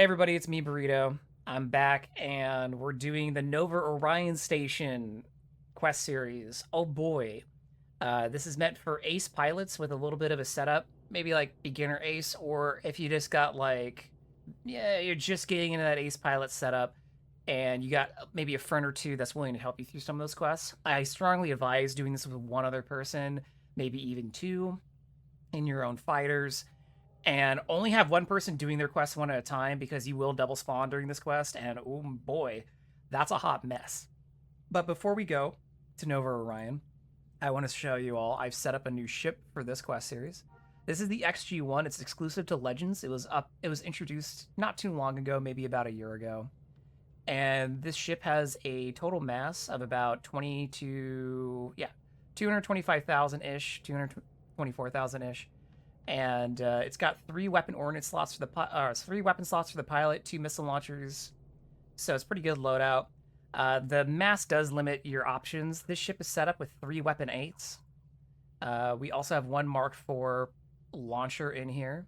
Hey everybody, it's me, Burrito. I'm back, and we're doing the Nova Orion Station quest series. Oh boy. This is meant for ace pilots with a little bit of a setup, maybe like beginner ace, or if you just got yeah, you're just getting into that ace pilot setup, and you got maybe a friend or two that's willing to help you through some of those quests. I strongly advise doing this with one other person, maybe even two, in your own fighters, and only have one person doing their quest one at a time because you will double spawn during this quest, and oh boy, that's a hot mess. But before we go to Nova Orion, I want to show you all I've set up a new ship for this quest series. This is the XG1. It's exclusive to Legends. It was introduced not too long ago, maybe about a year ago. And this ship has a total mass of about 225,000 ish, 224,000 ish, and it's got three weapon ordnance slots for the 3 weapon slots for the pilot, 2 missile launchers, so it's pretty good loadout. The mass does limit your options. This ship is set up with 3 weapon 8s. We also have one Mark IV launcher in here.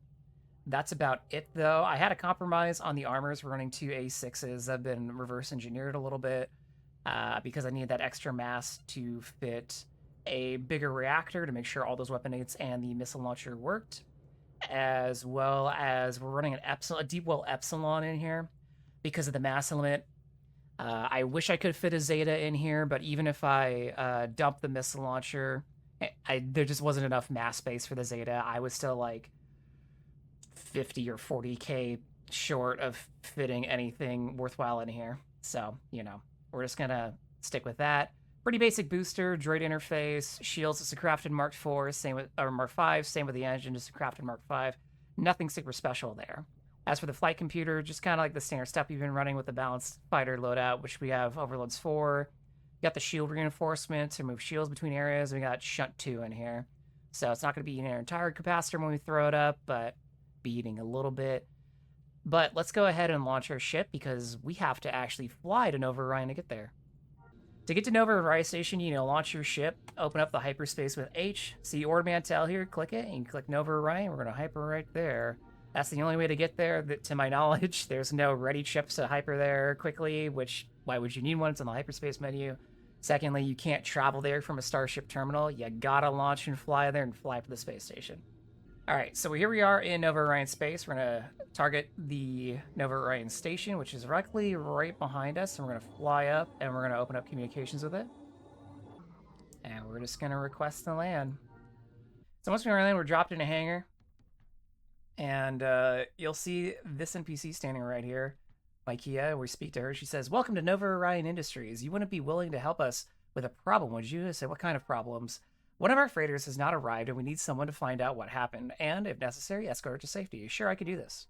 That's about it, though. I had a compromise on the armors. We're running 2 A6s. I've been reverse engineered a little bit because I need that extra mass to fit a bigger reactor to make sure all those weapon 8s and the missile launcher worked, as well as we're running a deep well epsilon in here because of the mass limit. I wish I could fit a Zeta in here, but even if I dump the missile launcher, there just wasn't enough mass space for the Zeta. I was still like 50 or 40k short of fitting anything worthwhile in here. So, we're just gonna stick with that. Pretty basic booster, droid interface, shields. It's a crafted Mark IV, same with Mark V, same with the engine, just a crafted Mark V. Nothing super special there. As for the flight computer, just kind of like the standard stuff you've been running with the balanced fighter loadout, which we have overloads for. We got the shield reinforcement to move shields between areas. We got Shunt 2 in here. So it's not going to be an entire capacitor when we throw it up, but be eating a little bit. But let's go ahead and launch our ship because we have to actually fly to Nova Orion to get there. To get to Nova Orion Station, launch your ship, open up the hyperspace with H, see Ord Mantell here, click it, and you click Nova Orion. We're going to hyper right there. That's the only way to get there, to my knowledge. There's no ready chips to hyper there quickly, which, why would you need one? It's on the hyperspace menu. Secondly, you can't travel there from a Starship terminal. You gotta launch and fly there and fly for the space station. All right, so here we are in Nova Orion space. We're gonna target the Nova Orion station, which is directly right behind us, and we're gonna fly up, and we're gonna open up communications with it. And we're just gonna request to land. So once we land, we're dropped in a hangar, and you'll see this NPC standing right here, Ikea. We speak to her. She says, "Welcome to Nova Orion Industries. You wouldn't be willing to help us with a problem, would you?" I said, "What kind of problems?" "One of our freighters has not arrived, and we need someone to find out what happened, and, if necessary, escort it to safety." "Sure, I could do this."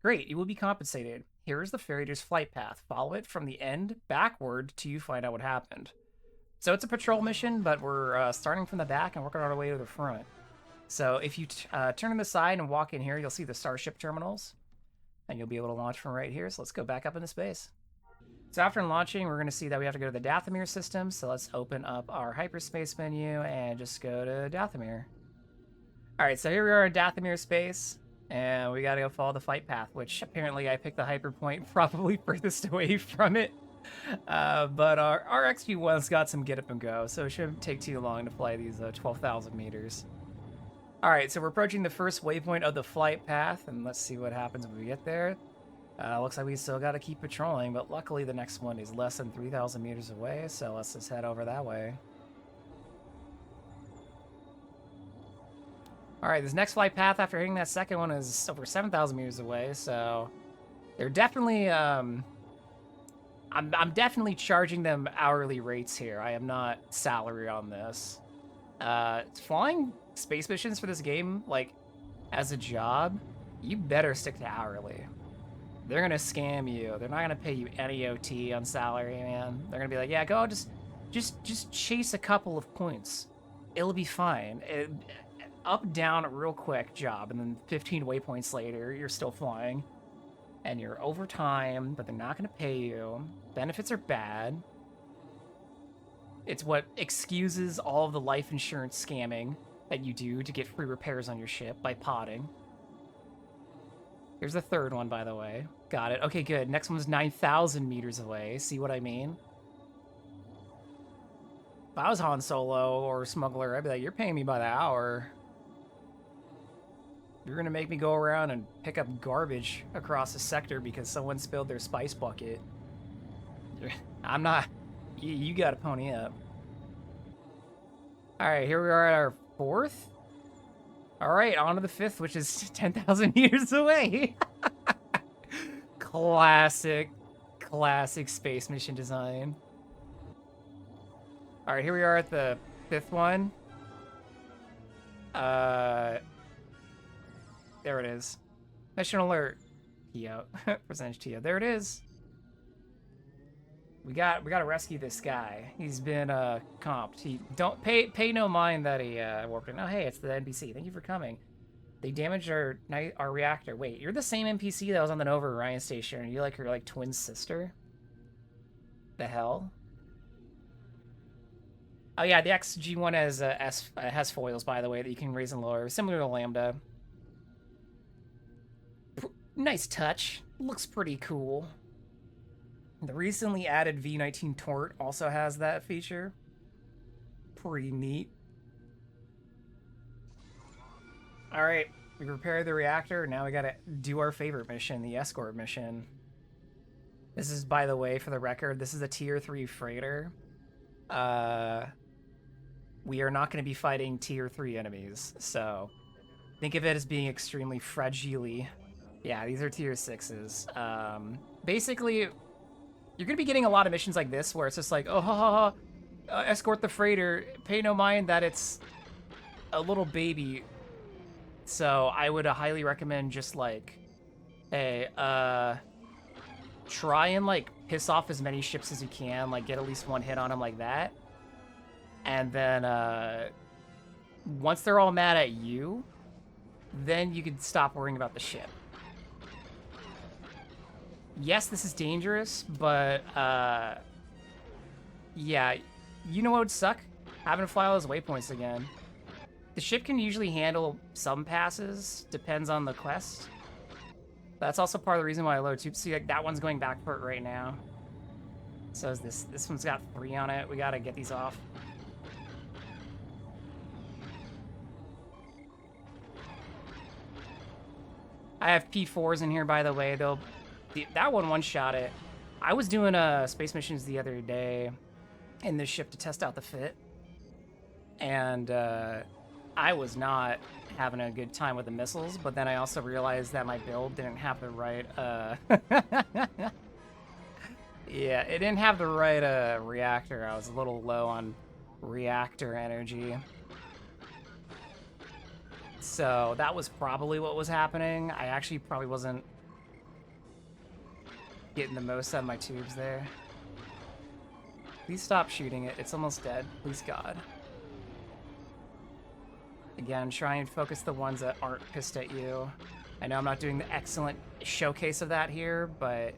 "Great, you will be compensated. Here is the freighter's flight path. Follow it from the end backward till you find out what happened." So it's a patrol mission, but we're starting from the back and working our way to the front. So if you turn on the side and walk in here, you'll see the Starship terminals, and you'll be able to launch from right here. So let's go back up into space. So after launching, we're going to see that we have to go to the Dathomir system. So let's open up our hyperspace menu and just go to Dathomir. All right, so here we are in Dathomir space, and we got to go follow the flight path, which apparently I picked the hyper point probably furthest away from it. But our XP1's got some get up and go, so it shouldn't take too long to fly these 12,000 meters. All right, so we're approaching the first waypoint of the flight path, and let's see what happens when we get there. Looks like we still got to keep patrolling, but luckily the next one is less than 3,000 meters away, so let's just head over that way. All right, this next flight path after hitting that second one is over 7,000 meters away, so they're definitely, I'm definitely charging them hourly rates here. I am not salary on this. Flying space missions for this game, like, as a job, you better stick to hourly. They're gonna scam you. They're not gonna pay you any OT on salary, man. They're gonna be like, yeah, go just chase a couple of points. It'll be fine. Up, down, real quick job, and then 15 waypoints later, you're still flying. And you're overtime, but they're not gonna pay you. Benefits are bad. It's what excuses all of the life insurance scamming that you do to get free repairs on your ship by podding. Here's the third one, by the way. Got it. Okay, good. Next one's 9,000 meters away. See what I mean? If I was Han Solo or Smuggler, I'd be like, you're paying me by the hour. You're gonna make me go around and pick up garbage across the sector because someone spilled their spice bucket. I'm not... You gotta pony up. Alright, here we are at our fourth. Alright, on to the fifth, which is 10,000 meters away. Classic space mission design. Alright, here we are at the fifth one. There it is. Mission alert. Tio. Percentage Tio. There it is. We gotta rescue this guy. He's been comped. He don't pay no mind that he warped in. Oh hey, it's the NPC. Thank you for coming. They damaged our reactor. Wait, you're the same NPC that was on the Nova Orion station. Are you like her twin sister? The hell? Oh yeah, the XG1 has foils, by the way, that you can raise and lower, similar to Lambda. Nice touch. Looks pretty cool. The recently added V19 Tort also has that feature. Pretty neat. Alright, we repaired the reactor. Now we gotta do our favorite mission, the escort mission. This is, by the way, for the record, this is a tier 3 freighter. We are not going to be fighting tier 3 enemies, so think of it as being extremely fragile. Yeah, these are tier 6s. Basically, you're going to be getting a lot of missions like this where it's just like, oh, ha, ha, ha, escort the freighter. Pay no mind that it's a little baby. So I would highly recommend just like, hey, try and like piss off as many ships as you can, like get at least one hit on them like that. And then once they're all mad at you, then you can stop worrying about the ship. Yes, this is dangerous, but yeah, you know what would suck? Having to fly all those waypoints again. The ship can usually handle some passes, depends on the quest. That's also part of the reason why I load tubes. See, like that one's going backport right now. So is this. This one's got 3 on it. We gotta get these off. I have P4s in here, by the way. That one shot it. I was doing space missions the other day in this ship to test out the fit, and I was not having a good time with the missiles. But then I also realized that my build didn't have the right. Yeah, it didn't have the right reactor. I was a little low on reactor energy. So that was probably what was happening. I actually probably wasn't getting the most out of my tubes there. Please stop shooting it. It's almost dead. Please, God. Again, try and focus the ones that aren't pissed at you. I know I'm not doing the excellent showcase of that here, but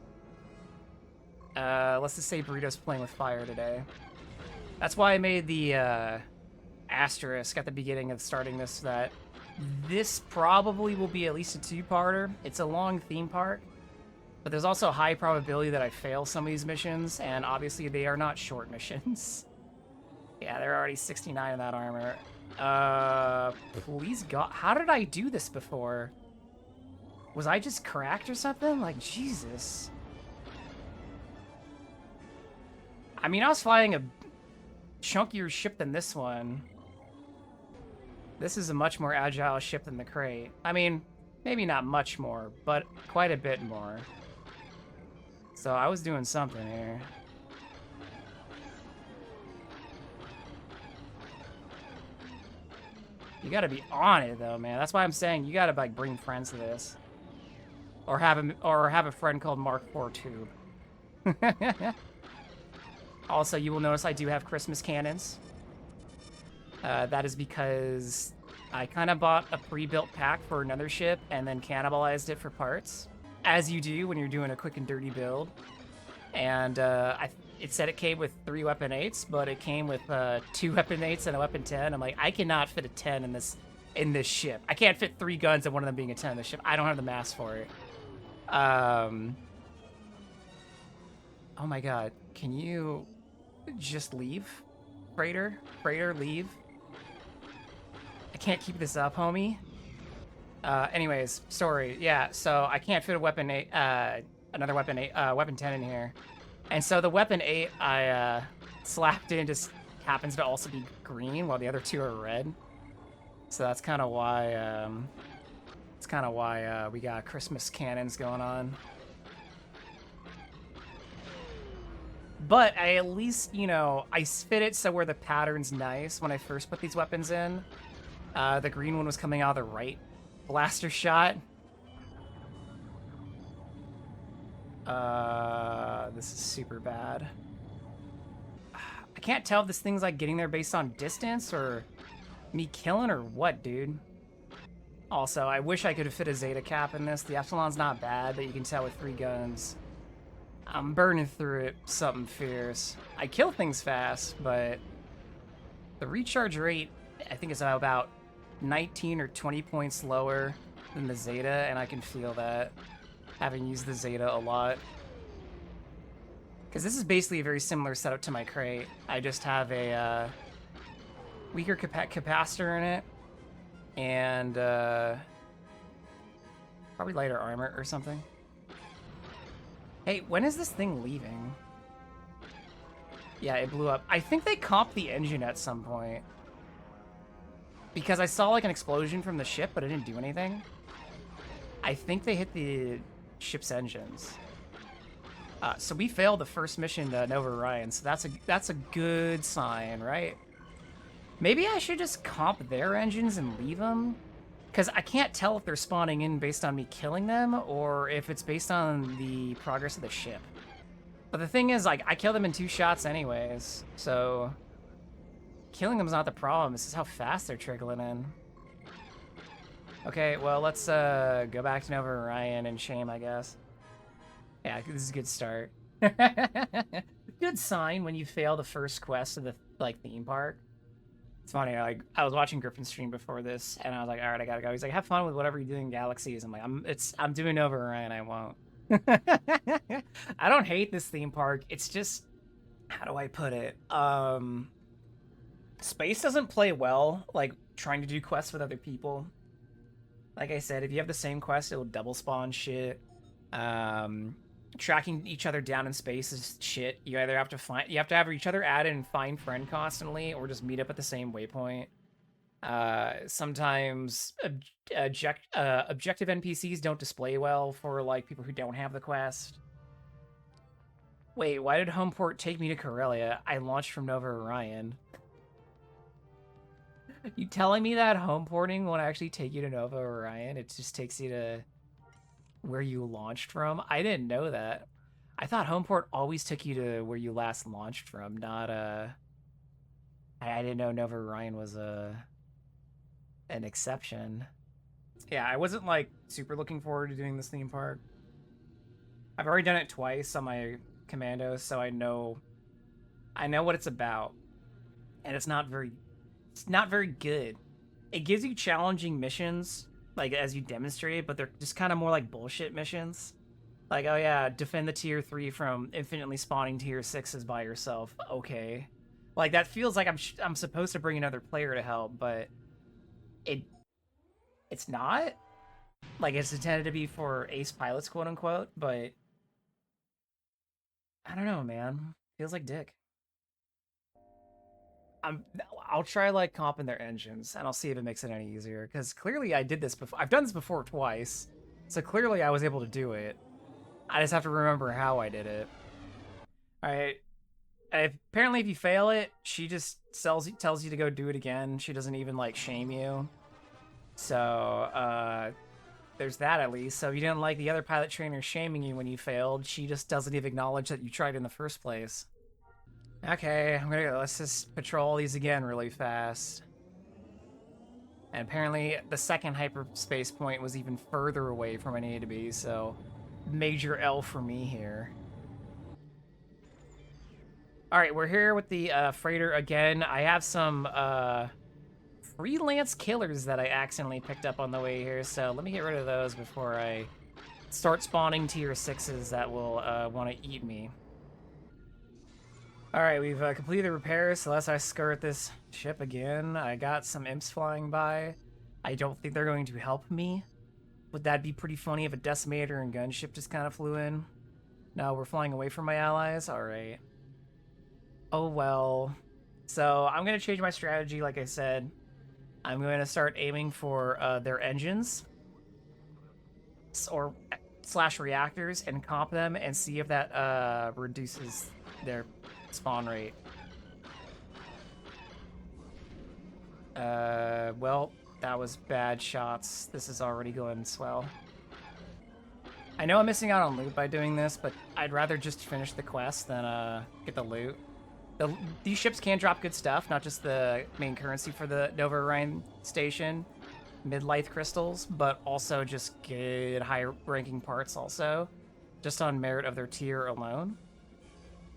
let's just say Burrito's playing with fire today. That's why I made the asterisk at the beginning of starting this, so that this probably will be at least a 2-parter. It's a long theme park, but there's also a high probability that I fail some of these missions, and obviously they are not short missions. Yeah, they're already 69 in that armor. Please God, how did I do this before? Was I just cracked or something? Like, Jesus. I mean, I was flying a chunkier ship than this one. This is a much more agile ship than the Crate. I mean, maybe not much more, but quite a bit more. So I was doing something here. You gotta be on it though, man. That's why I'm saying you gotta like bring friends to this, or have a friend called Mark IV Tube. Also, you will notice I do have Christmas cannons. That is because I kind of bought a pre-built pack for another ship and then cannibalized it for parts, as you do when you're doing a quick and dirty build. And it said it came with 3 weapon 8s, but it came with 2 weapon 8s and a weapon 10. I'm like, I cannot fit a 10 in this ship. I can't fit 3 guns and one of them being a 10 in this ship. I don't have the mass for it. Oh my god, can you just leave? Freighter? Freighter, leave. I can't keep this up, homie. Anyways, story. Yeah, so I can't fit a weapon 8, another weapon 8, weapon 10 in here. And so the weapon 8 I slapped in just happens to also be green while the other two are red. So that's kind of why we got Christmas cannons going on. But I at least, you know, I fit it so where the pattern's nice when I first put these weapons in. The green one was coming out of the right blaster shot. This is super bad. I can't tell if this thing's like getting there based on distance or me killing or what, dude. Also, I wish I could have fit a Zeta cap in this. The Epsilon's not bad, but you can tell with 3 guns. I'm burning through it something fierce. I kill things fast, but the recharge rate, I think, is about 19 or 20 points lower than the Zeta, and I can feel that, having used the Zeta a lot. Because this is basically a very similar setup to my crate. I just have a weaker capacitor in it, and probably lighter armor or something. Hey, when is this thing leaving? Yeah, it blew up. I think they comped the engine at some point. Because I saw like an explosion from the ship, but it didn't do anything. I think they hit the ship's engines. So we failed the first mission to Nova Orion, so that's a good sign, right? Maybe I should just comp their engines and leave them? Because I can't tell if they're spawning in based on me killing them, or if it's based on the progress of the ship. But the thing is, like, I kill them in 2 shots anyways, so killing them's not the problem. This is how fast they're trickling in. Okay, well, let's go back to Nova Orion and shame, I guess. Yeah, this is a good start. Good sign when you fail the first quest of the theme park. It's funny, like, I was watching Griffin's stream before this, and I was like, all right, I gotta go. He's like, have fun with whatever you're doing in Galaxies. I'm like, I'm doing Nova Orion, I won't. I don't hate this theme park. It's just, how do I put it? Space doesn't play well, like, trying to do quests with other people. Like I said, if you have the same quest, it'll double spawn shit. Tracking each other down in space is shit. You either have to have each other added and find friend constantly, or just meet up at the same waypoint. Sometimes objective NPCs don't display well for like people who don't have the quest. Wait, why did Homeport take me to Corellia? I launched from Nova Orion. You telling me that homeporting won't actually take you to Nova Orion? It just takes you to where you launched from? I didn't know that. I thought homeport always took you to where you last launched from, not I didn't know Nova Orion was an exception. Yeah, I wasn't like super looking forward to doing this theme park. I've already done it twice on my commando, so I know what it's about. And it's not very good. It gives you challenging missions, like, as you demonstrated, but they're just kind of more like bullshit missions. Like, oh yeah, defend the tier 3 from infinitely spawning tier 6s by yourself. Okay. Like, that feels like I'm supposed to bring another player to help, but it's not. Like, it's intended to be for ace pilots, quote unquote, but I don't know, man. Feels like dick. I'll try like comping their engines, and I'll see if it makes it any easier. Because clearly I did this before. I've done this before twice, so clearly I was able to do it. I just have to remember how I did it. All right. Apparently, if you fail it, she just tells you to go do it again. She doesn't even like shame you. So there's that at least. So if you didn't like the other pilot trainer shaming you when you failed, she just doesn't even acknowledge that you tried in the first place. Okay, let's just patrol these again really fast. And apparently the second hyperspace point was even further away from an A to B, so major L for me here. Alright, we're here with the freighter again. I have some freelance killers that I accidentally picked up on the way here, so let me get rid of those before I start spawning tier 6s that will want to eat me. Alright, we've completed the repairs, so unless I skirt this ship again, I got some imps flying by. I don't think they're going to help me. Would that be pretty funny if a decimator and gunship just kind of flew in? No, we're flying away from my allies? Alright. Oh well. So I'm going to change my strategy, like I said. I'm going to start aiming for their engines. Or slash reactors and comp them and see if that reduces their spawn rate. Well, that was bad shots. This is already going swell. I know I'm missing out on loot by doing this, but I'd rather just finish the quest than get the loot. These ships can drop good stuff, not just the main currency for the Nova Orion station, mid-life crystals, but also just good high-ranking parts also, just on merit of their tier alone.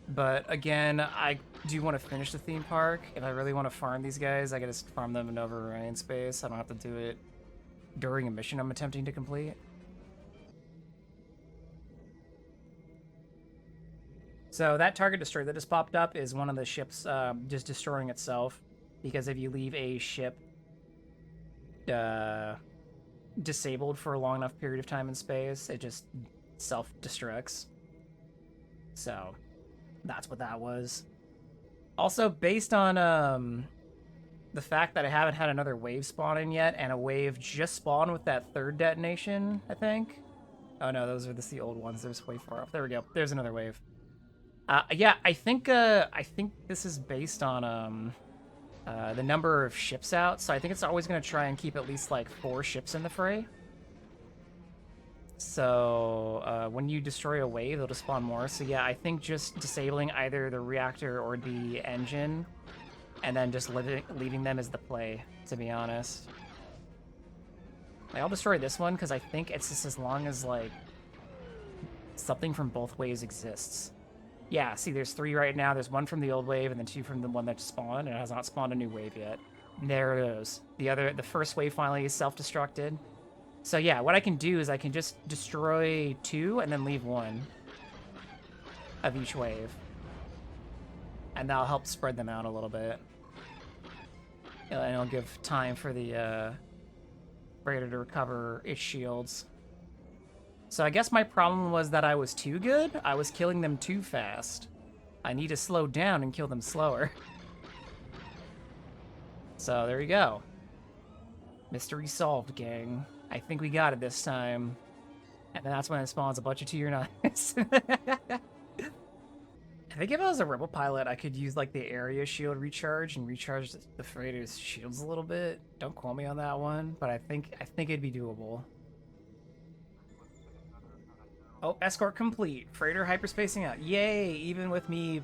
But again, I do want to finish the theme park. If I really want to farm these guys, I can just farm them in Nova Orion space. I don't have to do it during a mission I'm attempting to complete. So that target destroyer that just popped up is one of the ships just destroying itself, because if you leave a ship disabled for a long enough period of time in space, it just self-destructs. So that's what that was. Also, based on the fact that I haven't had another wave spawn in yet, and a wave just spawned with that third detonation, I think. Oh no, those are the old ones. There's way far off. There we go. There's another wave. Yeah, I think this is based on the number of ships out, so I think it's always going to try and keep at least like 4 ships in the fray. So when you destroy a wave, it'll just spawn more. So yeah, I think just disabling either the reactor or the engine, and then just leaving them is the play, to be honest. I'll destroy this one because I think it's just as long as like something from both waves exists. Yeah, see, there's 3 right now. There's 1 from the old wave and then 2 from the one that spawned, and it has not spawned a new wave yet. There it is. The first wave finally is self-destructed. So yeah, what I can do is I can just destroy 2 and then leave 1 of each wave. And that'll help spread them out a little bit. And it'll give time for the freighter to recover its shields. So I guess my problem was that I was too good. I was killing them too fast. I need to slow down and kill them slower. So there you go. Mystery solved, gang. I think we got it this time. And then that's when it spawns a bunch of tier 9s. I think if I was a rebel pilot, I could use like the area shield recharge and recharge the freighter's shields a little bit. Don't quote me on that one, but I think it'd be doable. Oh, escort complete. Freighter hyperspacing out. Yay! Even with me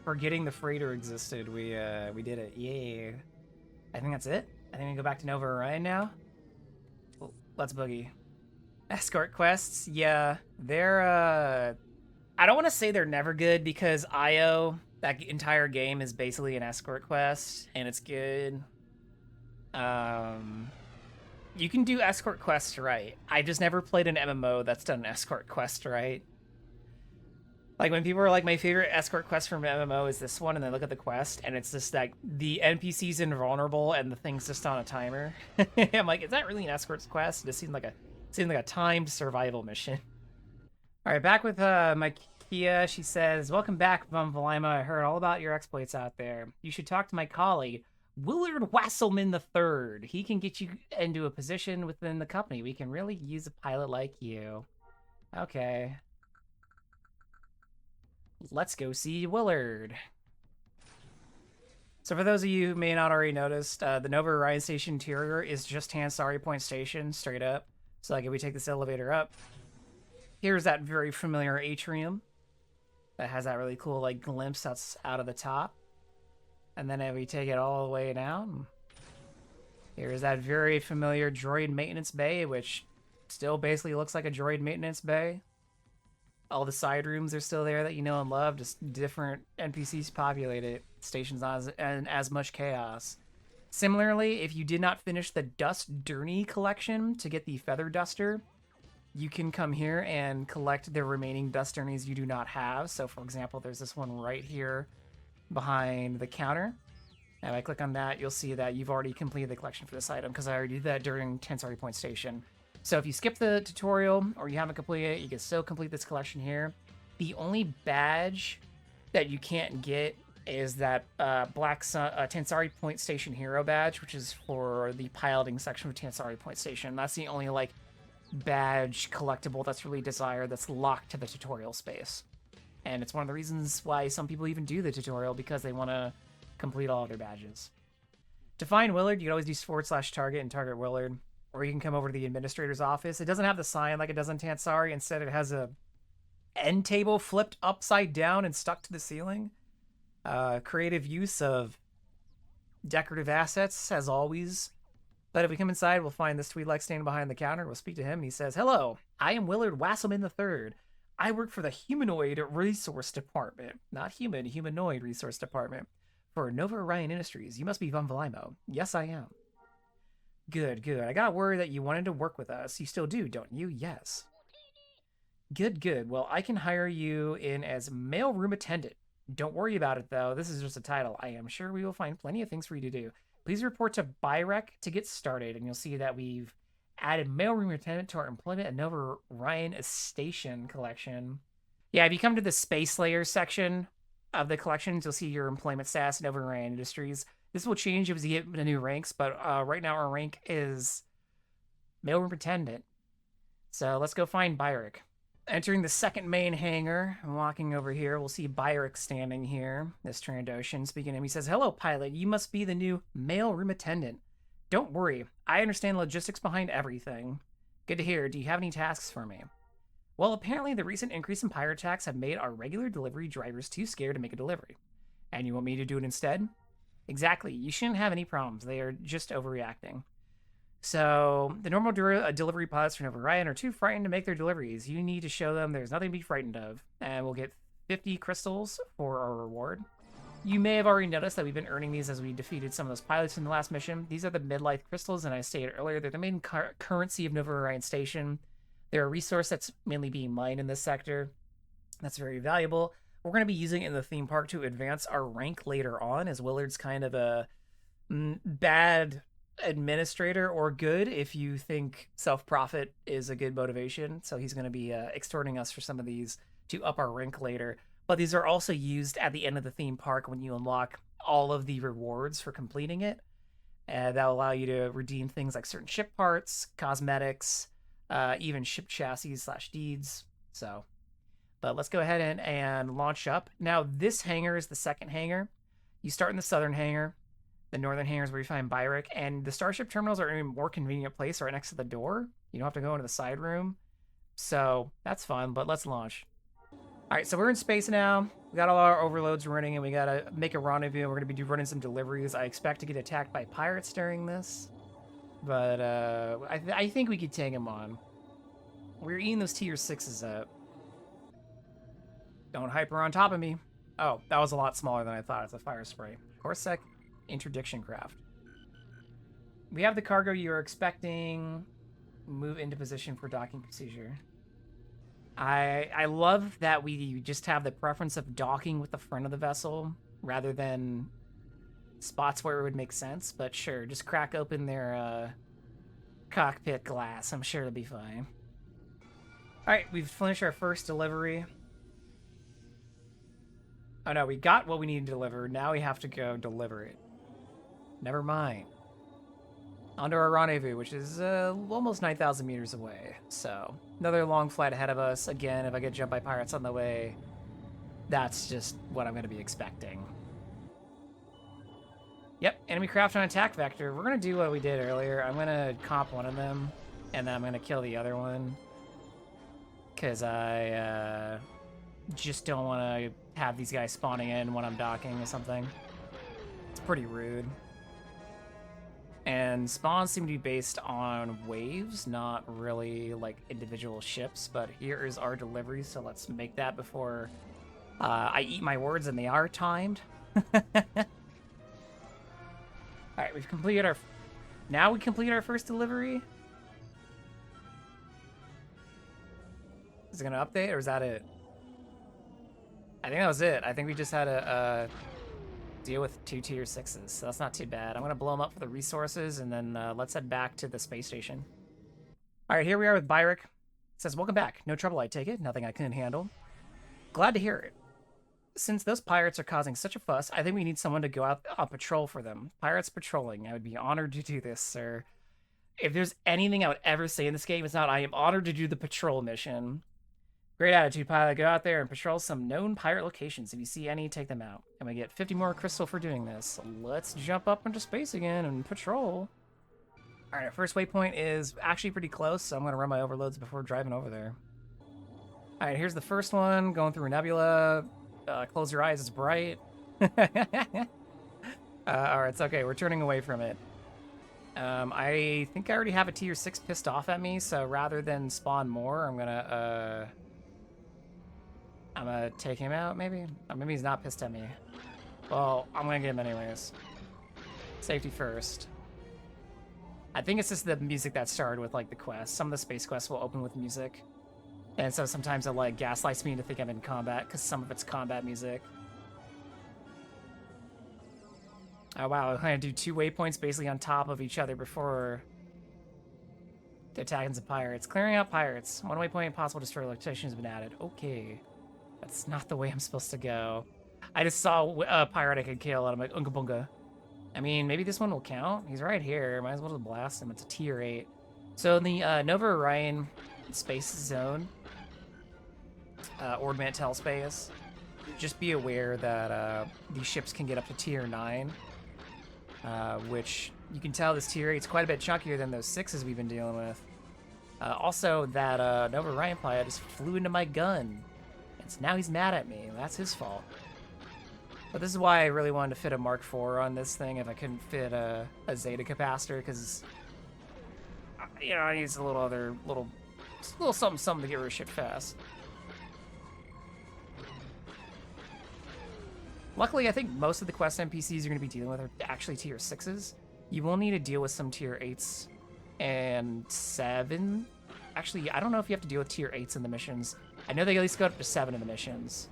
forgetting the freighter existed, we did it. Yay! I think that's it. I think we go back to Nova Orion now. Well, let's boogie. Escort quests, yeah, they're I don't want to say they're never good because IO, that entire game is basically an escort quest, and it's good. You can do escort quests right. I just never played an MMO that's done an escort quest right. Like, when people are like, my favorite escort quest from MMO is this one, and they look at the quest, and it's just like, the NPC's invulnerable, and the thing's just on a timer. I'm like, is that really an escort quest? It seemed like a timed survival mission. Alright, back with my Kia. She says, welcome back, Von Valima. I heard all about your exploits out there. You should talk to my colleague, Willard Wasselman III. He can get you into a position within the company. We can really use a pilot like you. Okay. Let's go see Willard. So for those of you who may not already noticed, the Nova Orion Station interior is just Hansari Point Station, straight up. So like if we take this elevator up, here's that very familiar atrium that has that really cool like glimpse that's out of the top. And then if we take it all the way down, here's that very familiar droid maintenance bay, which still basically looks like a droid maintenance bay. All the side rooms are still there that you know and love, just different NPCs populate it. Stations and as much chaos. Similarly, if you did not finish the Dust Journey collection to get the Feather Duster, you can come here and collect the remaining dust journeys you do not have. So, for example, there's this one right here behind the counter. And if I click on that, you'll see that you've already completed the collection for this item, because I already did that during Tensari Point Station. So if you skip the tutorial or you haven't completed it, you can still complete this collection here. The only badge that you can't get is that Black Sun Tensari Point Station Hero badge, which is for the piloting section of Tensari Point Station. That's the only like badge collectible that's really desired that's locked to the tutorial space. And it's one of the reasons why some people even do the tutorial, because they want to complete all of their badges. To find Willard, you can always use /target and target Willard, or you can come over to the administrator's office. It doesn't have the sign like it does in Tansari. Instead, it has a end table flipped upside down and stuck to the ceiling. Creative use of decorative assets, as always. But if we come inside, we'll find this Tweedlike standing behind the counter. We'll speak to him, and he says, "Hello, I am Willard Wasselman III. I work for the Humanoid Resource Department. Not human, Humanoid Resource Department. For Nova Orion Industries. You must be Von Valimo." "Yes, I am." Good, good. I got word that you wanted to work with us. You still do, don't you?" "Yes." Good, good. Well, I can hire you in as Mailroom Attendant. Don't worry about it, though. This is just a title. I am sure we will find plenty of things for you to do. Please report to Byrek to get started, and you'll see that we've added Mailroom Attendant to our Employment at Nova Orion Station collection. Yeah, if you come to the Space Layer section of the collections, you'll see your employment status in Nova Orion Industries. This will change as you get the new ranks, but right now our rank is Mailroom Attendant. So let's go find Byrek. Entering the second main hangar, and walking over here, we'll see Byrek standing here, this Trandoshan, speaking to him. He says, "Hello, pilot. You must be the new Mailroom Attendant. Don't worry. I understand logistics behind everything." "Good to hear. Do you have any tasks for me?" "Well, apparently the recent increase in pirate attacks have made our regular delivery drivers too scared to make a delivery." "And you want me to do it instead?" "Exactly. You shouldn't have any problems. They are just overreacting." "So, the normal delivery pilots for Nova Orion are too frightened to make their deliveries. You need to show them there's nothing to be frightened of, and we'll get 50 crystals for our reward." You may have already noticed that we've been earning these as we defeated some of those pilots in the last mission. These are the midlife crystals, and I stated earlier, they're the main currency of Nova Orion Station. They're a resource that's mainly being mined in this sector. That's very valuable. We're going to be using it in the theme park to advance our rank later on, as Willard's kind of a bad administrator, or good if you think self-profit is a good motivation. So he's going to be extorting us for some of these to up our rank later. But these are also used at the end of the theme park when you unlock all of the rewards for completing it. That'll allow you to redeem things like certain ship parts, cosmetics, even ship chassis / deeds. So, but let's go ahead and launch up. Now, this hangar is the second hangar. You start in the southern hangar. The northern hangar is where you find Byrek, and the Starship terminals are in a more convenient place right next to the door. You don't have to go into the side room. So that's fun, but let's launch. All right, so we're in space now. We got all our overloads running, and we got to make a rendezvous. We're going to be running some deliveries. I expect to get attacked by pirates during this, but I think we could take them on. We're eating those tier 6s up. Don't hyper on top of me. Oh, that was a lot smaller than I thought. It's a fire spray. Corsac Interdiction Craft. We have the cargo you're expecting. Move into position for docking procedure. I love that we just have the preference of docking with the front of the vessel rather than spots where it would make sense. But sure, just crack open their cockpit glass. I'm sure it'll be fine. All right, we've finished our first delivery. Oh no, we got what we need to deliver. Now we have to go deliver it. Never mind. Onto our rendezvous, which is almost 9,000 meters away. So, another long flight ahead of us. Again, if I get jumped by pirates on the way, that's just what I'm going to be expecting. Yep, enemy craft on attack vector. We're going to do what we did earlier. I'm going to comp one of them, and then I'm going to kill the other one. Because I just don't want to have these guys spawning in when I'm docking or something. It's pretty rude. And spawns seem to be based on waves, not really like individual ships. But here is our delivery, so let's make that before I eat my words, and they are timed. All right, we've completed our... Now we complete our first delivery? Is it gonna update, or is that it? I think that was it. I think we just had to deal with 2 tier 6s, so that's not too bad. I'm gonna blow them up for the resources, and then let's head back to the space station. All right, here we are with Byrick. It says, welcome back. No trouble, I take it. Nothing I couldn't handle. Glad to hear it. Since those pirates are causing such a fuss, I think we need someone to go out on patrol for them. Pirates patrolling. I would be honored to do this, sir. If there's anything I would ever say in this game, it's not I am honored to do the patrol mission. Great attitude, pilot. Go out there and patrol some known pirate locations. If you see any, take them out. And we get 50 more crystal for doing this. So let's jump up into space again and patrol. All right, our first waypoint is actually pretty close, so I'm going to run my overloads before driving over there. All right, here's the first one, going through a nebula. Close your eyes, it's bright. All right, it's okay. We're turning away from it. I think I already have a tier 6 pissed off at me, so rather than spawn more, I'm gonna take him out, maybe? Or maybe he's not pissed at me. Well, I'm gonna get him anyways. Safety first. I think it's just the music that started with, like, the quest. Some of the space quests will open with music. And so sometimes it, like, gaslights me to think I'm in combat, because some of it's combat music. Oh, wow. I'm gonna do 2 waypoints basically on top of each other before attacking some pirates. Clearing out pirates. 1 waypoint, possible destroy location has been added. Okay. That's not the way I'm supposed to go. I just saw a pirate I could kill, and I'm like, unga bunga. I mean, maybe this one will count. He's right here. Might as well just blast him. It's a tier 8. So in the Nova Orion space zone, Ord Mantell space, just be aware that these ships can get up to tier 9, which you can tell this tier 8 is quite a bit chunkier than those 6s we've been dealing with. Also, that Nova Orion pilot just flew into my gun. And so now he's mad at me. That's his fault. But this is why I really wanted to fit a Mark IV on this thing if I couldn't fit a Zeta capacitor, because, you know, I need a little something to get rid of shit fast. Luckily, I think most of the quest NPCs you're going to be dealing with are actually tier 6s. You will need to deal with some tier 8s and 7. Actually, I don't know if you have to deal with tier 8s in the missions. I know they at least go up to 7 in the missions.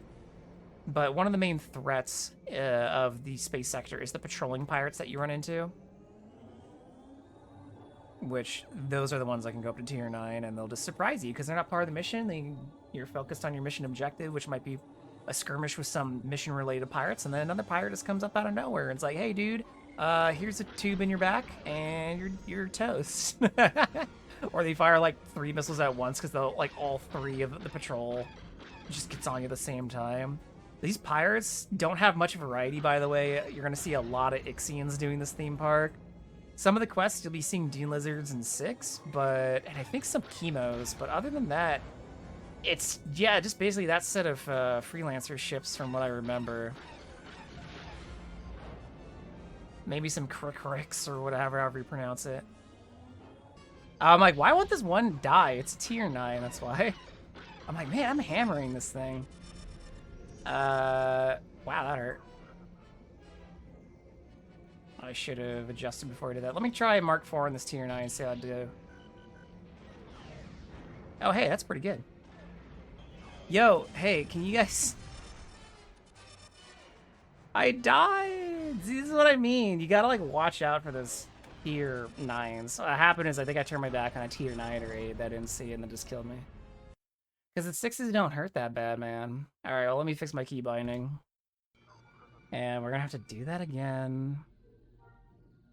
But one of the main threats of the space sector is the patrolling pirates that you run into. Which, those are the ones that can go up to tier 9, and they'll just surprise you because they're not part of the mission. You're focused on your mission objective, which might be a skirmish with some mission-related pirates, and then another pirate just comes up out of nowhere and it's like, hey, dude, here's a tube in your back, and you're toast. Or they fire, like, 3 missiles at once because they'll, like, all 3 of the patrol just gets on you at the same time. These pirates don't have much variety, by the way. You're going to see a lot of Ixians doing this theme park. Some of the quests, you'll be seeing Dune Lizards and 6, and I think some Chemos, but other than that, it's, yeah, just basically that set of freelancer ships from what I remember. Maybe some Cricks or whatever, however you pronounce it. I'm like, why won't this one die? It's a tier 9, that's why. I'm like, man, I'm hammering this thing. Wow, that hurt. I should have adjusted before I did that. Let me try Mark IV in this tier 9 and see how I do. Oh, hey, that's pretty good. Yo, hey, can you guys... I died! See, this is what I mean. You gotta, like, watch out for those tier 9s. What happened is I think I turned my back on a tier 9 or 8 that I didn't see and then just killed me. Because the 6s don't hurt that bad, man. Alright, well, let me fix my key binding. And we're gonna have to do that again.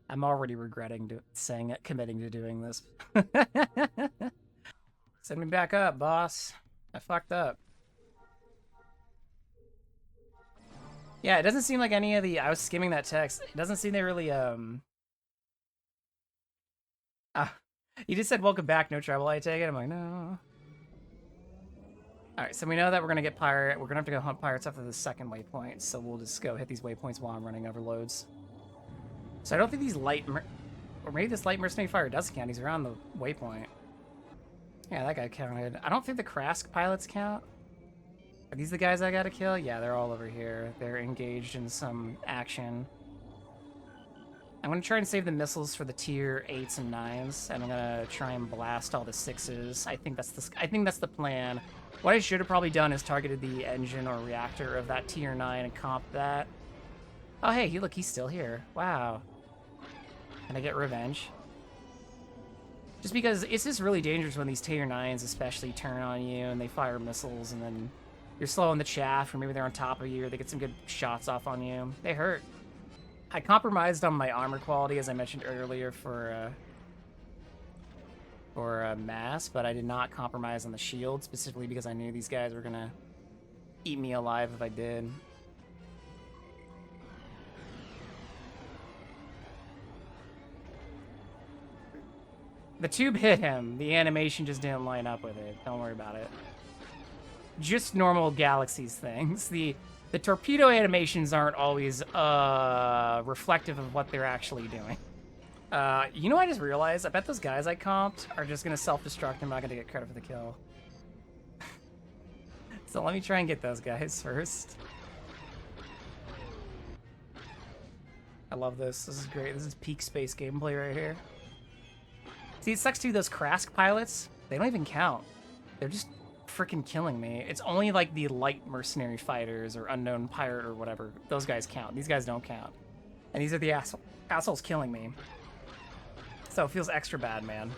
I'm already regretting saying it, committing to doing this. Send me back up, boss. I fucked up. Yeah, it doesn't seem like any of the... I was skimming that text. It doesn't seem they really, you just said, welcome back, no trouble, I take it? I'm like, no. Alright, so we know that we're gonna get pirate. We're gonna have to go hunt pirates after the second waypoint, so we'll just go hit these waypoints while I'm running overloads. So I don't think these light... Or maybe this light mercenary fire does count. He's around the waypoint. Yeah, that guy counted. I don't think the Krask pilots count. Are these the guys I gotta kill? Yeah, they're all over here. They're engaged in some action. I'm gonna try and save the missiles for the tier 8s and 9s, and I'm gonna try and blast all the 6s. I think that's the plan. What I should have probably done is targeted the engine or reactor of that tier 9 and comped that. Oh, hey, look, he's still here. Wow. Can I get revenge? Just because it's just really dangerous when these tier 9s especially turn on you and they fire missiles and then you're slow on the chaff, or maybe they're on top of you, or they get some good shots off on you. They hurt. I compromised on my armor quality, as I mentioned earlier, for mass, but I did not compromise on the shield, specifically because I knew these guys were gonna eat me alive if I did. The tube hit him. The animation just didn't line up with it. Don't worry about it. Just normal Galaxies things. The torpedo animations aren't always reflective of what they're actually doing. You know what I just realized? I bet those guys I comped are just going to self-destruct. I'm not going to get credit for the kill. So let me try and get those guys first. I love this. This is great. This is peak space gameplay right here. See, it sucks too, those Krask pilots, they don't even count. They're just freaking killing me. It's only like the light mercenary fighters or unknown pirate or whatever. Those guys count. These guys don't count. And these are the assholes killing me. So it feels extra bad, man.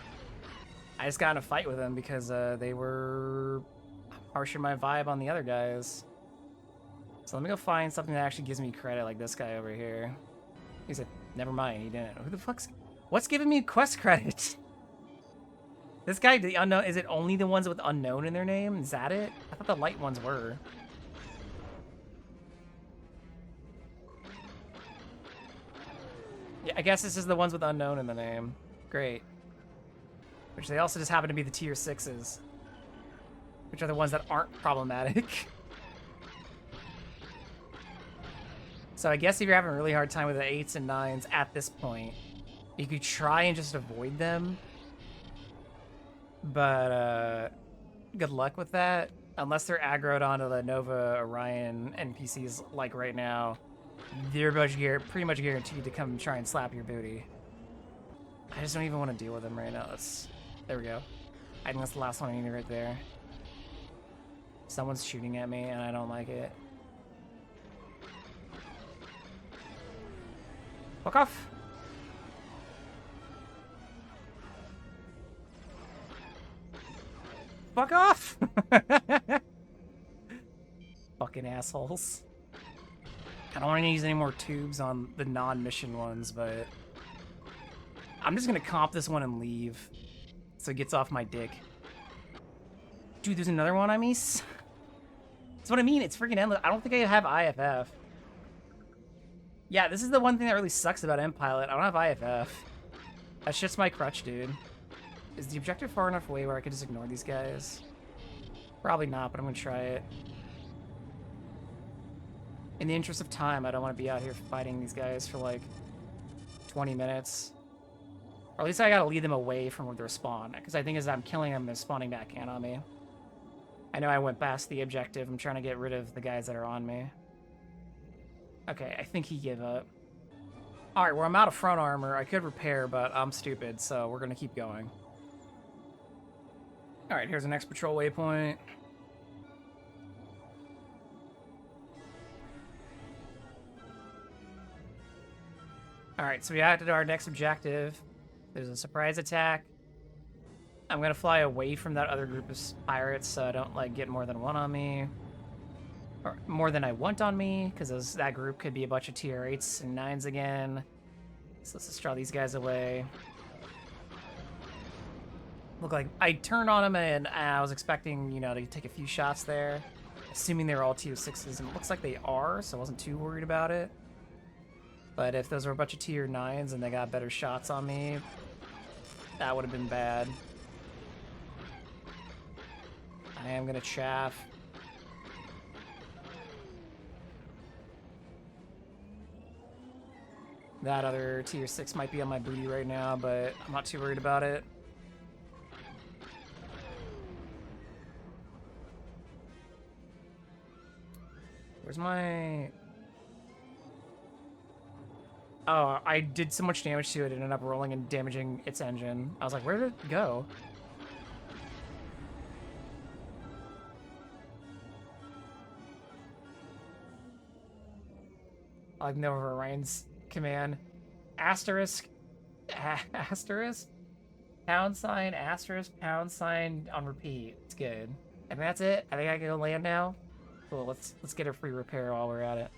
I just got in a fight with them because they were harsher my vibe on the other guys. So let me go find something that actually gives me credit, like this guy over here. He said, never mind, he didn't. Who the fuck's... What's giving me quest credit? This guy, the unknown, is it only the ones with unknown in their name? Is that it? I thought the light ones were. Yeah, I guess this is the ones with unknown in the name. Great. Which they also just happen to be the tier 6s. Which are the ones that aren't problematic. So I guess if you're having a really hard time with the 8s and 9s at this point, you could try and just avoid them. But good luck with that. Unless they're aggroed onto the Nova Orion NPCs like right now, they're pretty much guaranteed to come and try and slap your booty. I just don't even want to deal with them right now. There we go. I think that's the last one I needed right there. Someone's shooting at me and I don't like it. Fuck off. Fuck off! Fucking assholes. I don't want to use any more tubes on the non-mission ones, but I'm just gonna comp this one and leave so it gets off my dick. Dude, there's another one I miss. That's what I mean, it's freaking endless. I don't think I have IFF. Yeah, this is the one thing that really sucks about MPilot. I don't have IFF. That's just my crutch, dude. Is the objective far enough away where I could just ignore these guys? Probably not, but I'm gonna try it. In the interest of time, I don't want to be out here fighting these guys for like 20 minutes. Or at least I gotta lead them away from where they're spawned. Because I think as I'm killing them, they're spawning back in on me. I know I went past the objective. I'm trying to get rid of the guys that are on me. Okay, I think he gave up. Alright, well, I'm out of front armor. I could repair, but I'm stupid, so we're gonna keep going. Alright, here's the next patrol waypoint. Alright, so we got to our next objective. There's a surprise attack. I'm gonna fly away from that other group of pirates so I don't like get more than one on me. Or more than I want on me, because that group could be a bunch of tier 8s and 9s again. So let's just draw these guys away. Look like I turned on them and I was expecting, you know, to take a few shots there, assuming they were all tier 6s, and it looks like they are, so I wasn't too worried about it. But if those were a bunch of tier 9s and they got better shots on me, that would have been bad. I am gonna chaff. That other tier 6 might be on my booty right now, but I'm not too worried about it. Where's my... Oh, I did so much damage to it, it ended up rolling and damaging its engine. I was like, where did it go? like Nova Orion's command. Asterisk, asterisk, pound sign, asterisk, pound sign on repeat. It's good. And that's it. I think I can go land now. Cool. Let's get a free repair while we're at it.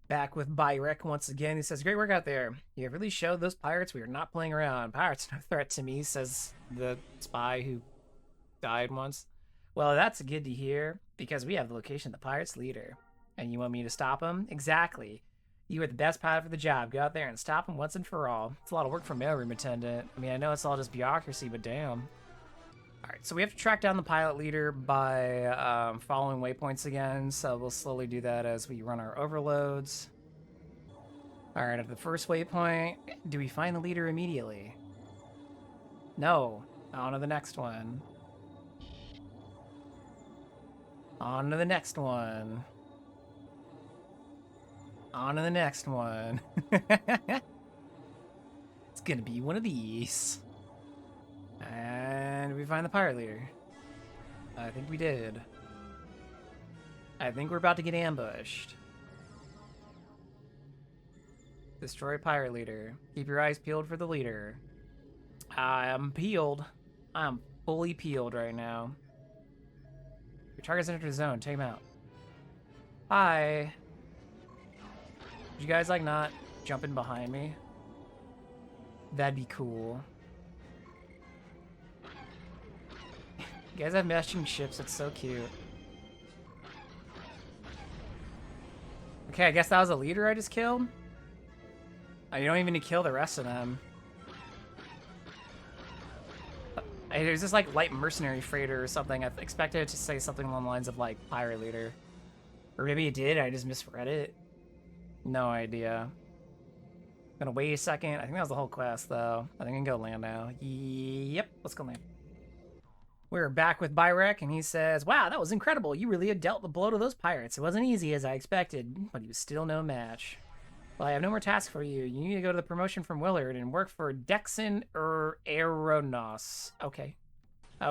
Back with Byrek once again. He says, "Great work out there. You have really showed those pirates we are not playing around. Pirates no threat to me," says the spy who died once. Well, that's good to hear, because we have the location of the pirate's leader. And you want me to stop him? Exactly. You are the best pilot for the job. Go out there and stop him once and for all. It's a lot of work for Mailroom Attendant. I mean, I know it's all just bureaucracy, but damn. Alright, so we have to track down the pilot leader by following waypoints again, so we'll slowly do that as we run our overloads. Alright, at the first waypoint, do we find the leader immediately? No. On to the next one. On to the next one. On to the next one. It's gonna be one of these. And we find the pirate leader. I think we did. I think we're about to get ambushed. Destroy pirate leader. Keep your eyes peeled for the leader. I am peeled. I'm fully peeled right now. Your target's entered the zone. Take him out. Hi. Would you guys like not jump in behind me? That'd be cool. You guys have meshing ships. It's so cute. Okay, I guess that was a leader I just killed. Oh, you don't even need to kill the rest of them. There's this like light mercenary freighter or something. I expected it to say something along the lines of like pirate leader. Or maybe it did, I just misread it. No idea. Gonna wait a second. I think that was the whole quest though. I think I can go land now. Yep, let's go land. We're back with Byrek, and he says, "Wow, that was incredible. You really had dealt the blow to those pirates. It wasn't easy as I expected, but he was still no match. Well, I have no more tasks for you. You need to go to the promotion from Willard and work for Dexin Aeronos." Okay.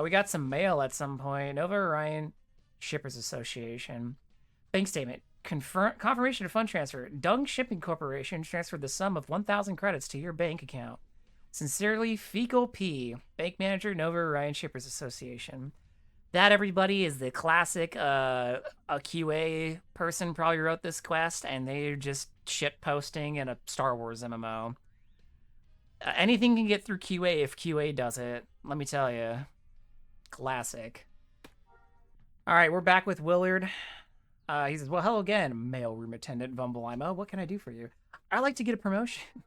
We got some mail at some point. Nova Orion Shippers Association. Bank statement. Confirmation of fund transfer. Dung Shipping Corporation transferred the sum of 1,000 credits to your bank account. Sincerely, Fecal P, Bank Manager, Nova Orion Shippers Association. That, everybody, is the classic, a QA person probably wrote this quest, and they're just shit posting in a Star Wars MMO. Anything can get through QA if QA does it, let me tell you. Classic. Alright, we're back with Willard. He says, "Well, hello again, Mailroom Attendant Vumbleimo. What can I do for you? I'd like to get a promotion."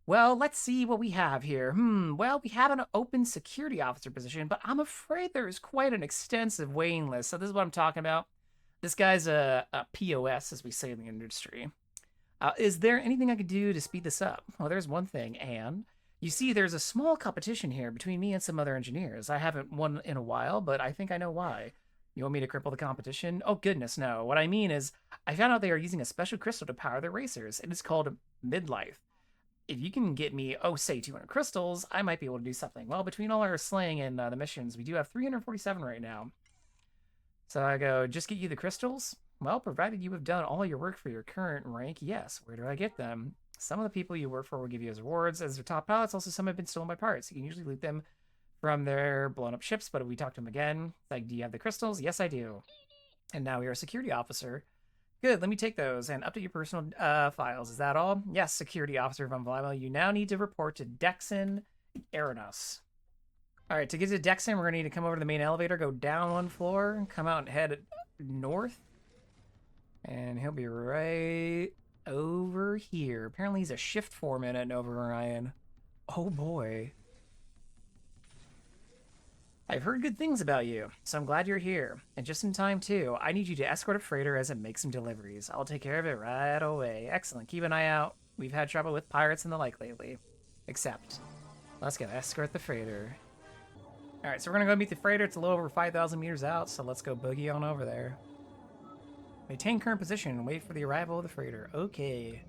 Well, let's see what we have here. Well, we have an open security officer position, but I'm afraid there is quite an extensive waiting list. So this is what I'm talking about. This guy's a POS, as we say in the industry. Is there anything I could do to speed this up? Well, there's one thing, and you see there's a small competition here between me and some other engineers. I haven't won in a while, but I think I know why. You want me to cripple the competition? Oh, goodness, no. What I mean is, I found out they are using a special crystal to power their racers. It is called Midlife. If you can get me, say 200 crystals, I might be able to do something. Well, between all our slaying and the missions, we do have 347 right now. So I go, just get you the crystals? Well, provided you have done all your work for your current rank, yes. Where do I get them? Some of the people you work for will give you as rewards as their top pilots. Also, some have been stolen by pirates. You can usually loot them from their blown up ships, but if we talk to them again, like, do you have the crystals? Yes, I do. And now you're a security officer. Good, let me take those and update your personal files. Is that all? Yes, Security Officer von Vlamo. You now need to report to Dexin Aeronos. All right, to get to Dexin, we're going to need to come over to the main elevator, go down one floor, come out and head north. And he'll be right over here. Apparently he's a shift foreman at Nova Orion. Oh boy. I've heard good things about you, so I'm glad you're here. And just in time, too. I need you to escort a freighter as it makes some deliveries. I'll take care of it right away. Excellent. Keep an eye out. We've had trouble with pirates and the like lately. Except, let's go escort the freighter. Alright, so we're going to go meet the freighter. It's a little over 5,000 meters out, so let's go boogie on over there. Maintain current position and wait for the arrival of the freighter. Okay.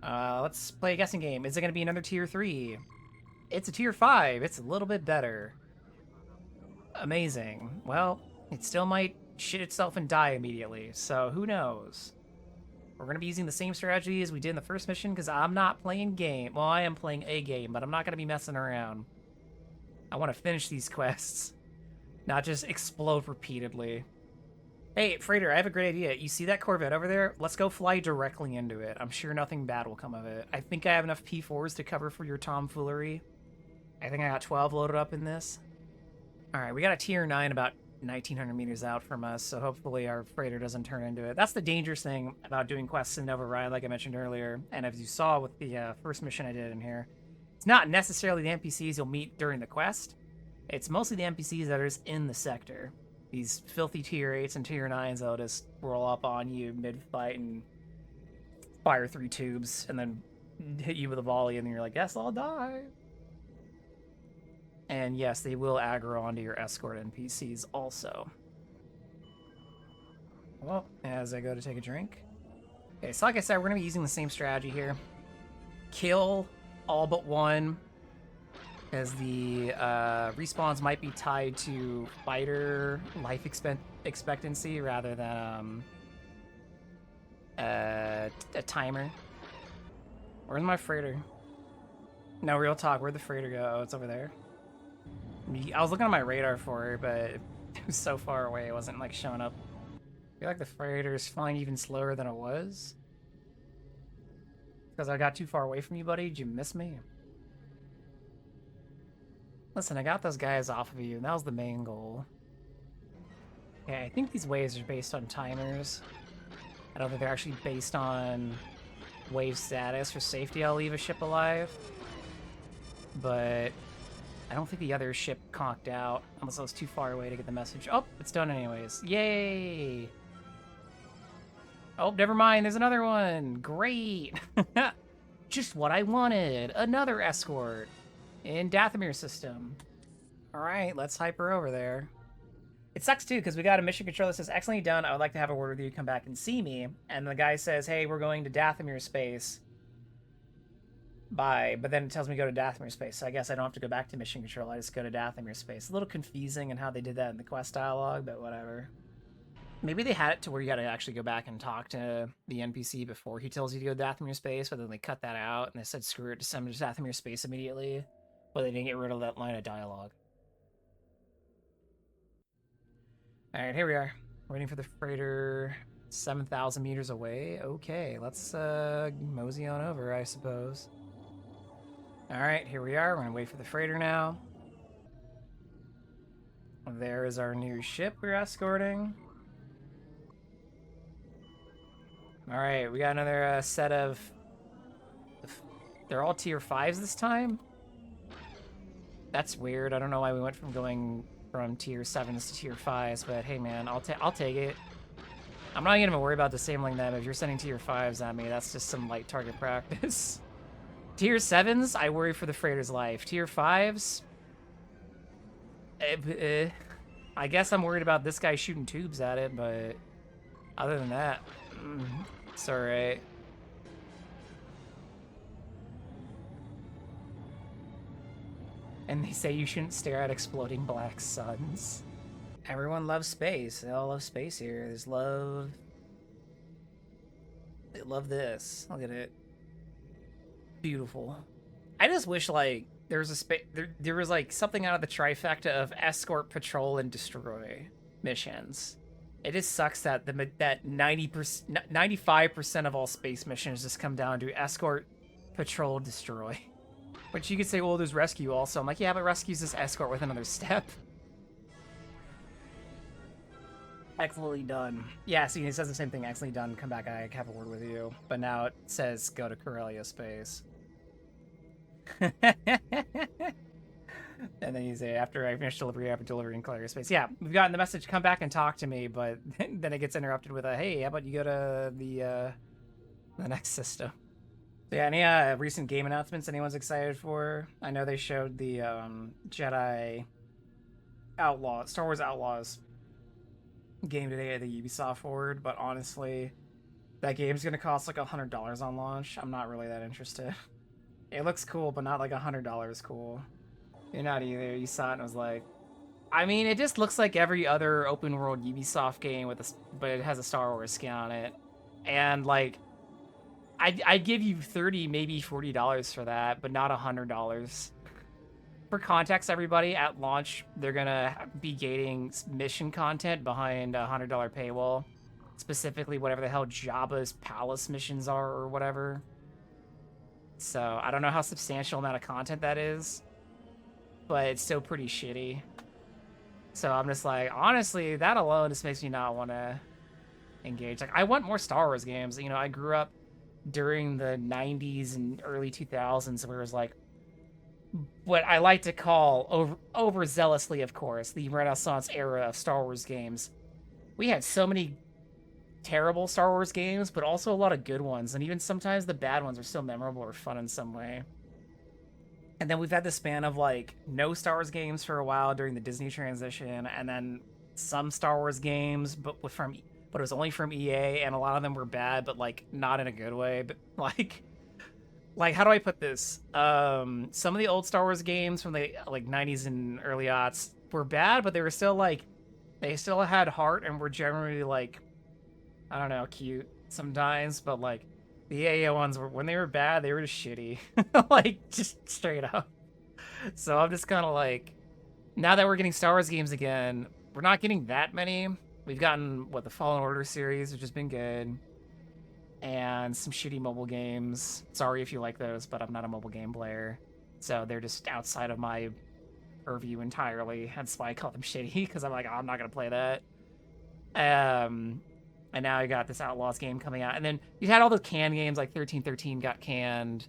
Let's play a guessing game. Is it going to be another tier 3? It's a tier 5. It's a little bit better. Amazing. Well, it still might shit itself and die immediately. So who knows? We're going to be using the same strategy as we did in the first mission because I'm not playing game. Well, I am playing a game, but I'm not going to be messing around. I want to finish these quests, not just explode repeatedly. Hey, Freighter, I have a great idea. You see that Corvette over there? Let's go fly directly into it. I'm sure nothing bad will come of it. I think I have enough P4s to cover for your tomfoolery. I think I got 12 loaded up in this. All right, we got a tier 9 about 1,900 meters out from us, so hopefully our freighter doesn't turn into it. That's the dangerous thing about doing quests in Orion, like I mentioned earlier, and as you saw with the first mission I did in here. It's not necessarily the NPCs you'll meet during the quest. It's mostly the NPCs that are just in the sector. These filthy tier 8s and tier 9s that'll just roll up on you mid-fight and fire 3 tubes, and then hit you with a volley, and then you're like, yes, I'll die. And yes, they will aggro onto your escort NPCs also. Well, as I go to take a drink. Okay, so like I said, we're going to be using the same strategy here. Kill all but one, as the respawns might be tied to fighter life expectancy rather than a timer. Where's my freighter? No, real talk, where'd the freighter go? Oh, it's over there. I was looking on my radar for it, but it was so far away it wasn't like showing up. I feel like the freighter is flying even slower than it was. Because I got too far away from you, buddy. Did you miss me? Listen, I got those guys off of you, and that was the main goal. Yeah, I think these waves are based on timers. I don't think they're actually based on wave status. For safety, I'll leave a ship alive. But I don't think the other ship conked out, unless I was too far away to get the message. Oh, it's done anyways. Yay! Oh, never mind, there's another one! Great! Just what I wanted! Another escort! In Dathomir system. Alright, let's hyper over there. It sucks too, because we got a mission control that says, excellently done, I would like to have a word with you, come back and see me. And the guy says, hey, we're going to Dathomir space. Bye. But then it tells me to go to Dathomir space, so I guess I don't have to go back to mission control, I just go to Dathomir space. A little confusing in how they did that in the quest dialogue, but whatever. Maybe they had it to where you gotta actually go back and talk to the NPC before he tells you to go to Dathomir space, but then they cut that out, and they said screw it, just send him to Dathomir space immediately. But they didn't get rid of that line of dialogue. Alright, here we are. Waiting for the freighter 7,000 meters away. Okay, let's mosey on over, I suppose. Alright, here we are. We're gonna wait for the freighter now. There is our new ship we're escorting. Alright, we got another set of... They're all tier 5s this time? That's weird. I don't know why we went from going from tier 7s to tier 5s, but hey man, I'll take it. I'm not gonna worry about disabling them. If you're sending tier 5s at me, that's just some light target practice. Tier 7s, I worry for the freighter's life. Tier 5s, I guess I'm worried about this guy shooting tubes at it, but other than that, it's alright. And they say you shouldn't stare at exploding black suns. Everyone loves space. They all love space here. There's love. They love this. Look at it. Beautiful. I just wish, like, there was a there was like something out of the trifecta of escort, patrol, and destroy missions. It just sucks that that 95% of all space missions just come down to escort, patrol, destroy. But you could say, well, there's rescue also. I'm like, yeah, but rescue's this escort with another step. Excellently done. Yeah, see, it says the same thing. Excellently done. Come back, I have a word with you. But now it says go to Corellia space. And then you say, after I finish delivery, after delivering Corellia space. Yeah, we've gotten the message, come back and talk to me, but then it gets interrupted with a, hey, how about you go to the next system? So yeah, any recent game announcements anyone's excited for? I know they showed the Jedi Outlaw, Star Wars Outlaws game today at the Ubisoft Forward, but honestly, that game's gonna cost like $100 on launch. I'm not really that interested. It looks cool, but not like $100 cool. You're not either. You saw it and was like, I mean, it just looks like every other open world Ubisoft game but it has a Star Wars skin on it. And like, I'd give you 30, maybe $40 for that, but not $100. For context, everybody, at launch, they're gonna be gating mission content behind a $100 paywall. Specifically, whatever the hell Jabba's palace missions are or whatever. So I don't know how substantial amount of content that is, but it's still pretty shitty. So I'm just like, honestly, that alone just makes me not want to engage. Like, I want more Star Wars games. You know, I grew up during the 90s and early 2000s where it was like what I like to call overzealously, of course, the Renaissance era of Star Wars games. We had so many terrible Star Wars games, but also a lot of good ones, and even sometimes the bad ones are still memorable or fun in some way. And then we've had this span of like no Star Wars games for a while during the Disney transition, and then some Star Wars games, but it was only from EA, and a lot of them were bad, but like not in a good way. But like how do I put this? Some of the old Star Wars games from the like 90s and early aughts were bad, but they were still like they still had heart and were generally like I don't know, cute sometimes, but like the EA ones were when they were bad, they were just shitty. Like just straight up. So I'm just kind of like now that we're getting Star Wars games again, we're not getting that many. We've gotten the Fallen Order series, which has been good, and some shitty mobile games. Sorry if you like those, but I'm not a mobile game player, so they're just outside of my purview entirely. That's why I call them shitty, because I'm like, oh, I'm not gonna play that. And now I got this Outlaws game coming out, and then you had all those canned games like 1313 got canned.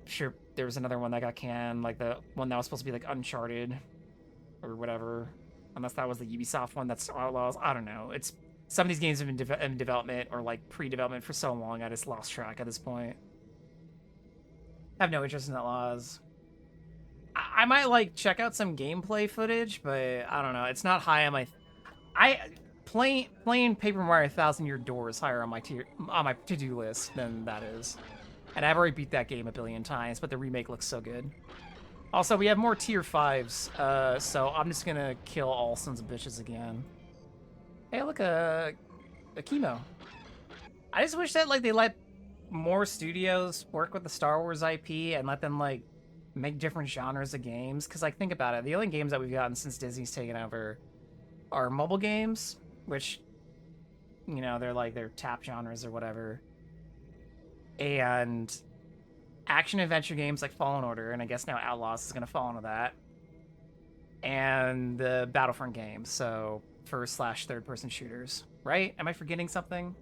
Sure, there was another one that got canned, like the one that was supposed to be like Uncharted or whatever. Unless that was the Ubisoft one that's Outlaws. I don't know. It's some of these games have been in development or like pre-development for so long, I just lost track at this point. I have no interest in Outlaws. I might like check out some gameplay footage, but I don't know. It's not high on my. Playing Paper Mario 1000-Year Door is higher on my to-do list than that is. And I've already beat that game a billion times, but the remake looks so good. Also, we have more tier 5s, so I'm just gonna kill all sons of bitches again. Hey, look, a chemo. I just wish that like they let more studios work with the Star Wars IP and let them like make different genres of games. Because like think about it, the only games that we've gotten since Disney's taken over are mobile games, which you know they're tap genres or whatever, and action adventure games like Fallen Order, and I guess now Outlaws is gonna fall into that, and the Battlefront games, so first/third person shooters, right? Am I forgetting something?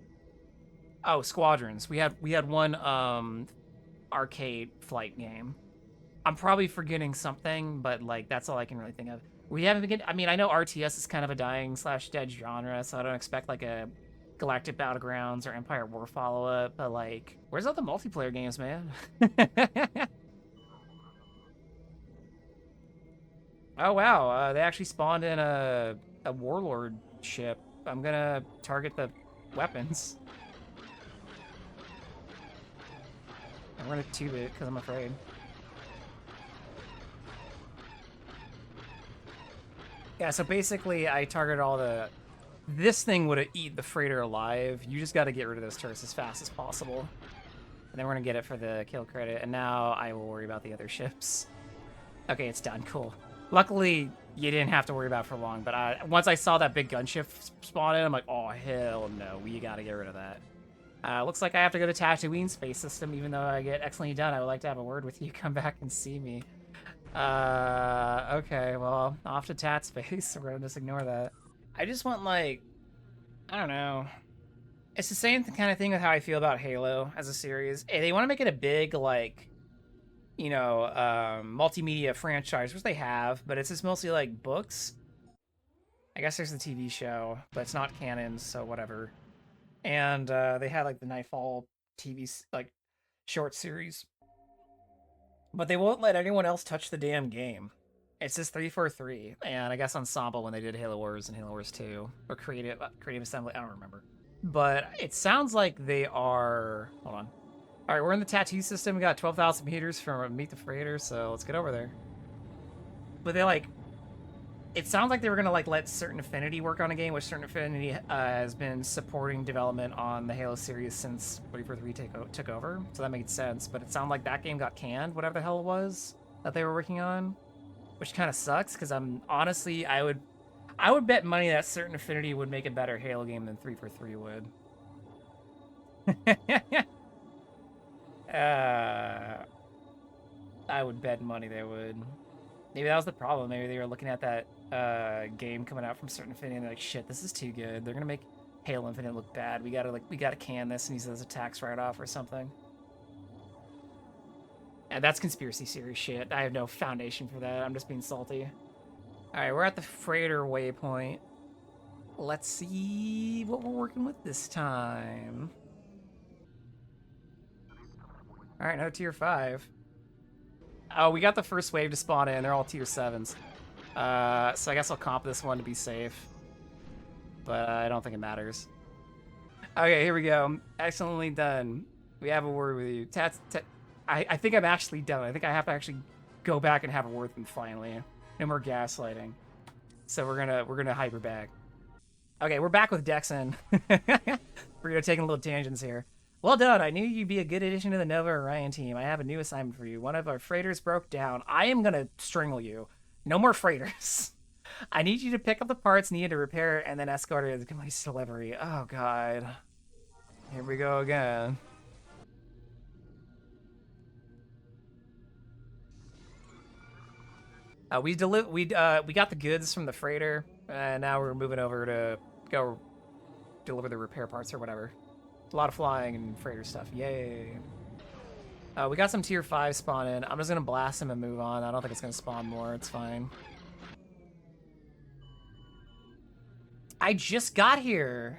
Oh, Squadrons. We had one arcade flight game. I'm probably forgetting something, but like that's all I can really think of. We haven't been getting, I mean, I know RTS is kind of a dying/dead genre, so I don't expect like a Galactic Battlegrounds or Empire War follow-up, but like, where's all the multiplayer games, man? Oh wow, they actually spawned in a warlord ship. I'm gonna target the weapons. I'm gonna tube it because I'm afraid. Yeah, so basically I targeted all the... This thing would have eaten the freighter alive. You just got to get rid of those turrets as fast as possible. And then we're going to get it for the kill credit. And now I will worry about the other ships. Okay, it's done. Cool. Luckily, you didn't have to worry about it for long. But once I saw that big gunship spawn in, I'm like, oh, hell no. We got to get rid of that. Looks like I have to go to Tatooine Space System. Even though I get excellently done, I would like to have a word with you. Come back and see me. Okay, well, off to Tat Space. We're going to just ignore that. I just want, like, I don't know. It's the same kind of thing with how I feel about Halo as a series. They want to make it a big, like, you know, multimedia franchise, which they have, but it's just mostly, like, books. I guess there's the TV show, but it's not canon, so whatever. And they had, like, the Nightfall TV, like, short series. But they won't let anyone else touch the damn game. It's just 343, and I guess Ensemble when they did Halo Wars and Halo Wars 2, or Creative Assembly, I don't remember. But it sounds like they are... Hold on. All right, we're in the tattoo system. We got 12,000 meters from Meet the Freighter, so let's get over there. But they, like... It sounds like they were gonna like let Certain Affinity work on a game, which Certain Affinity has been supporting development on the Halo series since Reaper 3 took over, so that made sense. But it sounded like that game got canned, whatever the hell it was that they were working on, which kind of sucks because I'm honestly I would bet money that Certain Affinity would make a better Halo game than 343 would. uh, I would bet money they would. Maybe that was the problem. Maybe they were looking at that game coming out from Certain Affinity and they're like, shit, this is too good. They're gonna make Halo Infinite look bad. We gotta can this and use it as a tax write-off or something. And that's conspiracy series shit. I have no foundation for that. I'm just being salty. Alright, we're at the freighter waypoint. Let's see what we're working with this time. Alright, another tier 5. Oh, we got the first wave to spawn in. They're all tier 7s. So I guess I'll comp this one to be safe. But I don't think it matters. Okay, here we go. Excellently done. We have a word with you. I think I'm actually done. I think I have to actually go back and have a word with them finally. No more gaslighting. So we're gonna hyper back. Okay, we're back with Dexon. We're taking little tangents here. Well done. I knew you'd be a good addition to the Nova Orion team. I have a new assignment for you. One of our freighters broke down. I am gonna strangle you. No more freighters. I need you to pick up the parts needed to repair it and then escort it to the complete delivery. Oh god. Here we go again. We got the goods from the freighter, and now we're moving over to go deliver the repair parts or whatever. A lot of flying and freighter stuff. Yay. We got some tier 5 spawn in. I'm just gonna blast them and move on. I don't think it's gonna spawn more. It's fine. I just got here.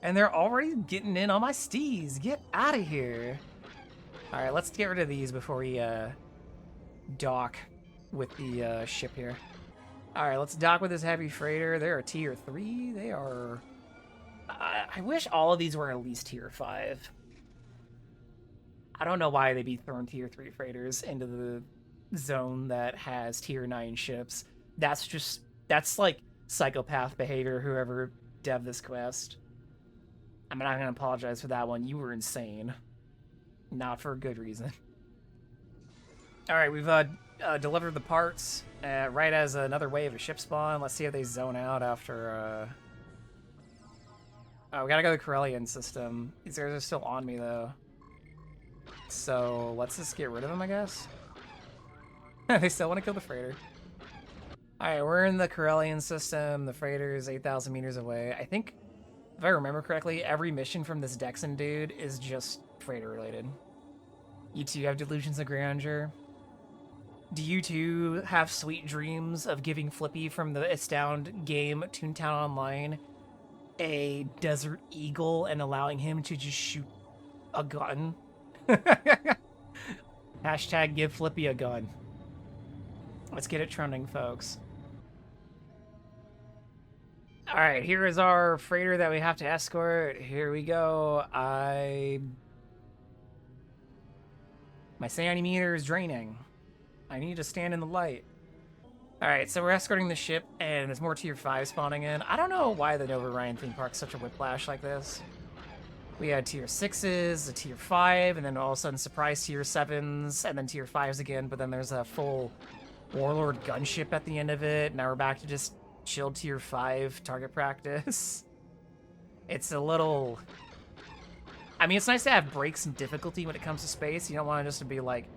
And they're already getting in on my steez. Get out of here. Alright, let's get rid of these before we dock with the ship here. Alright, let's dock with this heavy freighter. They're a tier 3. They are... I wish all of these were at least tier 5. I don't know why they'd be throwing tier 3 freighters into the zone that has tier 9 ships. That's like psychopath behavior, whoever dev this quest. I'm not gonna apologize for that one. You were insane. Not for a good reason. Alright, we've delivered the parts right as another wave of ship spawn. Let's see if they zone out after... Oh, we gotta go to the Corellian system. These guys are still on me, though. So, let's just get rid of them, I guess. They still want to kill the freighter. Alright, we're in the Corellian system. The freighter is 8,000 meters away. I think, if I remember correctly, every mission from this Dexon dude is just freighter-related. You two have delusions of grandeur. Do you two have sweet dreams of giving Flippy from the Astound game Toontown Online a Desert Eagle and allowing him to just shoot a gun? Hashtag give Flippy a gun. Let's get it trending, folks. Alright, here is our freighter that we have to escort. Here we go. My sanity meter is draining. I need to stand in the light. Alright, so we're escorting the ship, and there's more tier 5 spawning in. I don't know why the Nova Orion theme park's such a whiplash like this. We had tier 6s, a tier 5, and then all of a sudden surprise tier 7s, and then tier 5s again, but then there's a full Warlord gunship at the end of it. Now we're back to just chill tier 5 target practice. It's a little... I mean, it's nice to have breaks in difficulty when it comes to space. You don't want it just to be, like,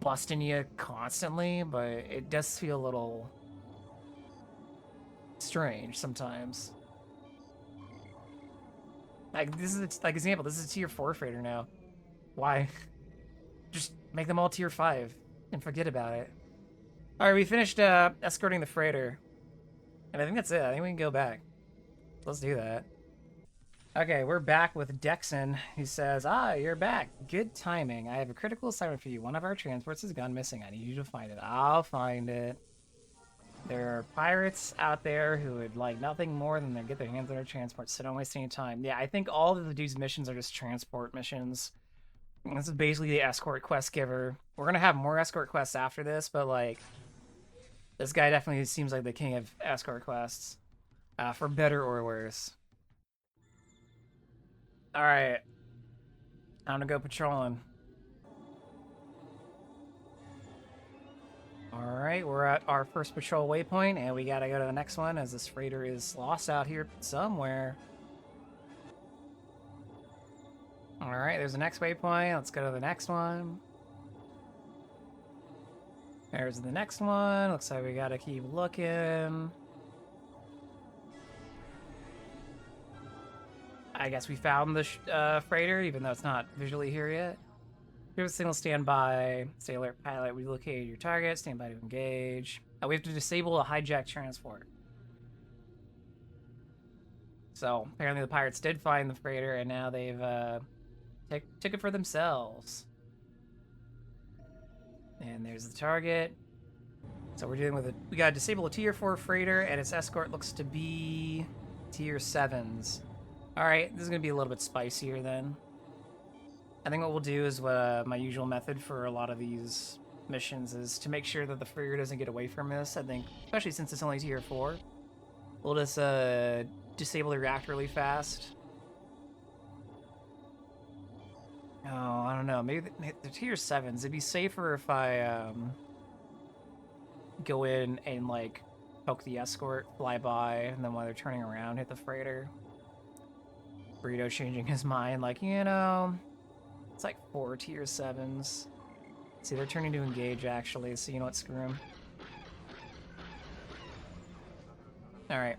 busting you constantly, but it does feel a little strange sometimes. Like, this is, like, example, this is a tier 4 freighter now. Why? Just make them all tier 5 and forget about it. Alright, we finished escorting the freighter. And I think that's it. I think we can go back. Let's do that. Okay, we're back with Dexon, who says, "Ah, you're back. Good timing. I have a critical assignment for you. One of our transports has gone missing. I need you to find it." I'll find it. There are pirates out there who would like nothing more than to get their hands on our transports, so don't waste any time. Yeah, I think all of the dude's missions are just transport missions. This is basically the escort quest giver. We're gonna have more escort quests after this, but like This guy definitely seems like the king of escort quests, for better or worse. All right, time to go patrolling. All right, we're at our first patrol waypoint, and we gotta go to the next one as this freighter is lost out here somewhere. All right, there's the next waypoint. Let's go to the next one. There's the next one. Looks like we gotta keep looking. I guess we found the freighter, even though it's not visually here yet. Here's a signal, stand by. Stay alert, pilot. We located your target. Stand by to engage. We have to disable a hijacked transport. So apparently the pirates did find the freighter, and now they've took it for themselves. And there's the target. So we're dealing with it. We gotta disable a tier 4 freighter, and its escort looks to be tier 7s. All right, this is gonna be a little bit spicier then. I think what we'll do is what my usual method for a lot of these missions is to make sure that the freighter doesn't get away from us. I think, especially since it's only tier 4, we'll just disable the reactor really fast. Oh, I don't know. Maybe they're tier 7s. It'd be safer if I go in and like poke the escort, fly by, and then while they're turning around, hit the freighter. Burrito changing his mind, like, you know, it's like 4 tier 7s. See, they're turning to engage, actually, so you know what, screw them. Alright.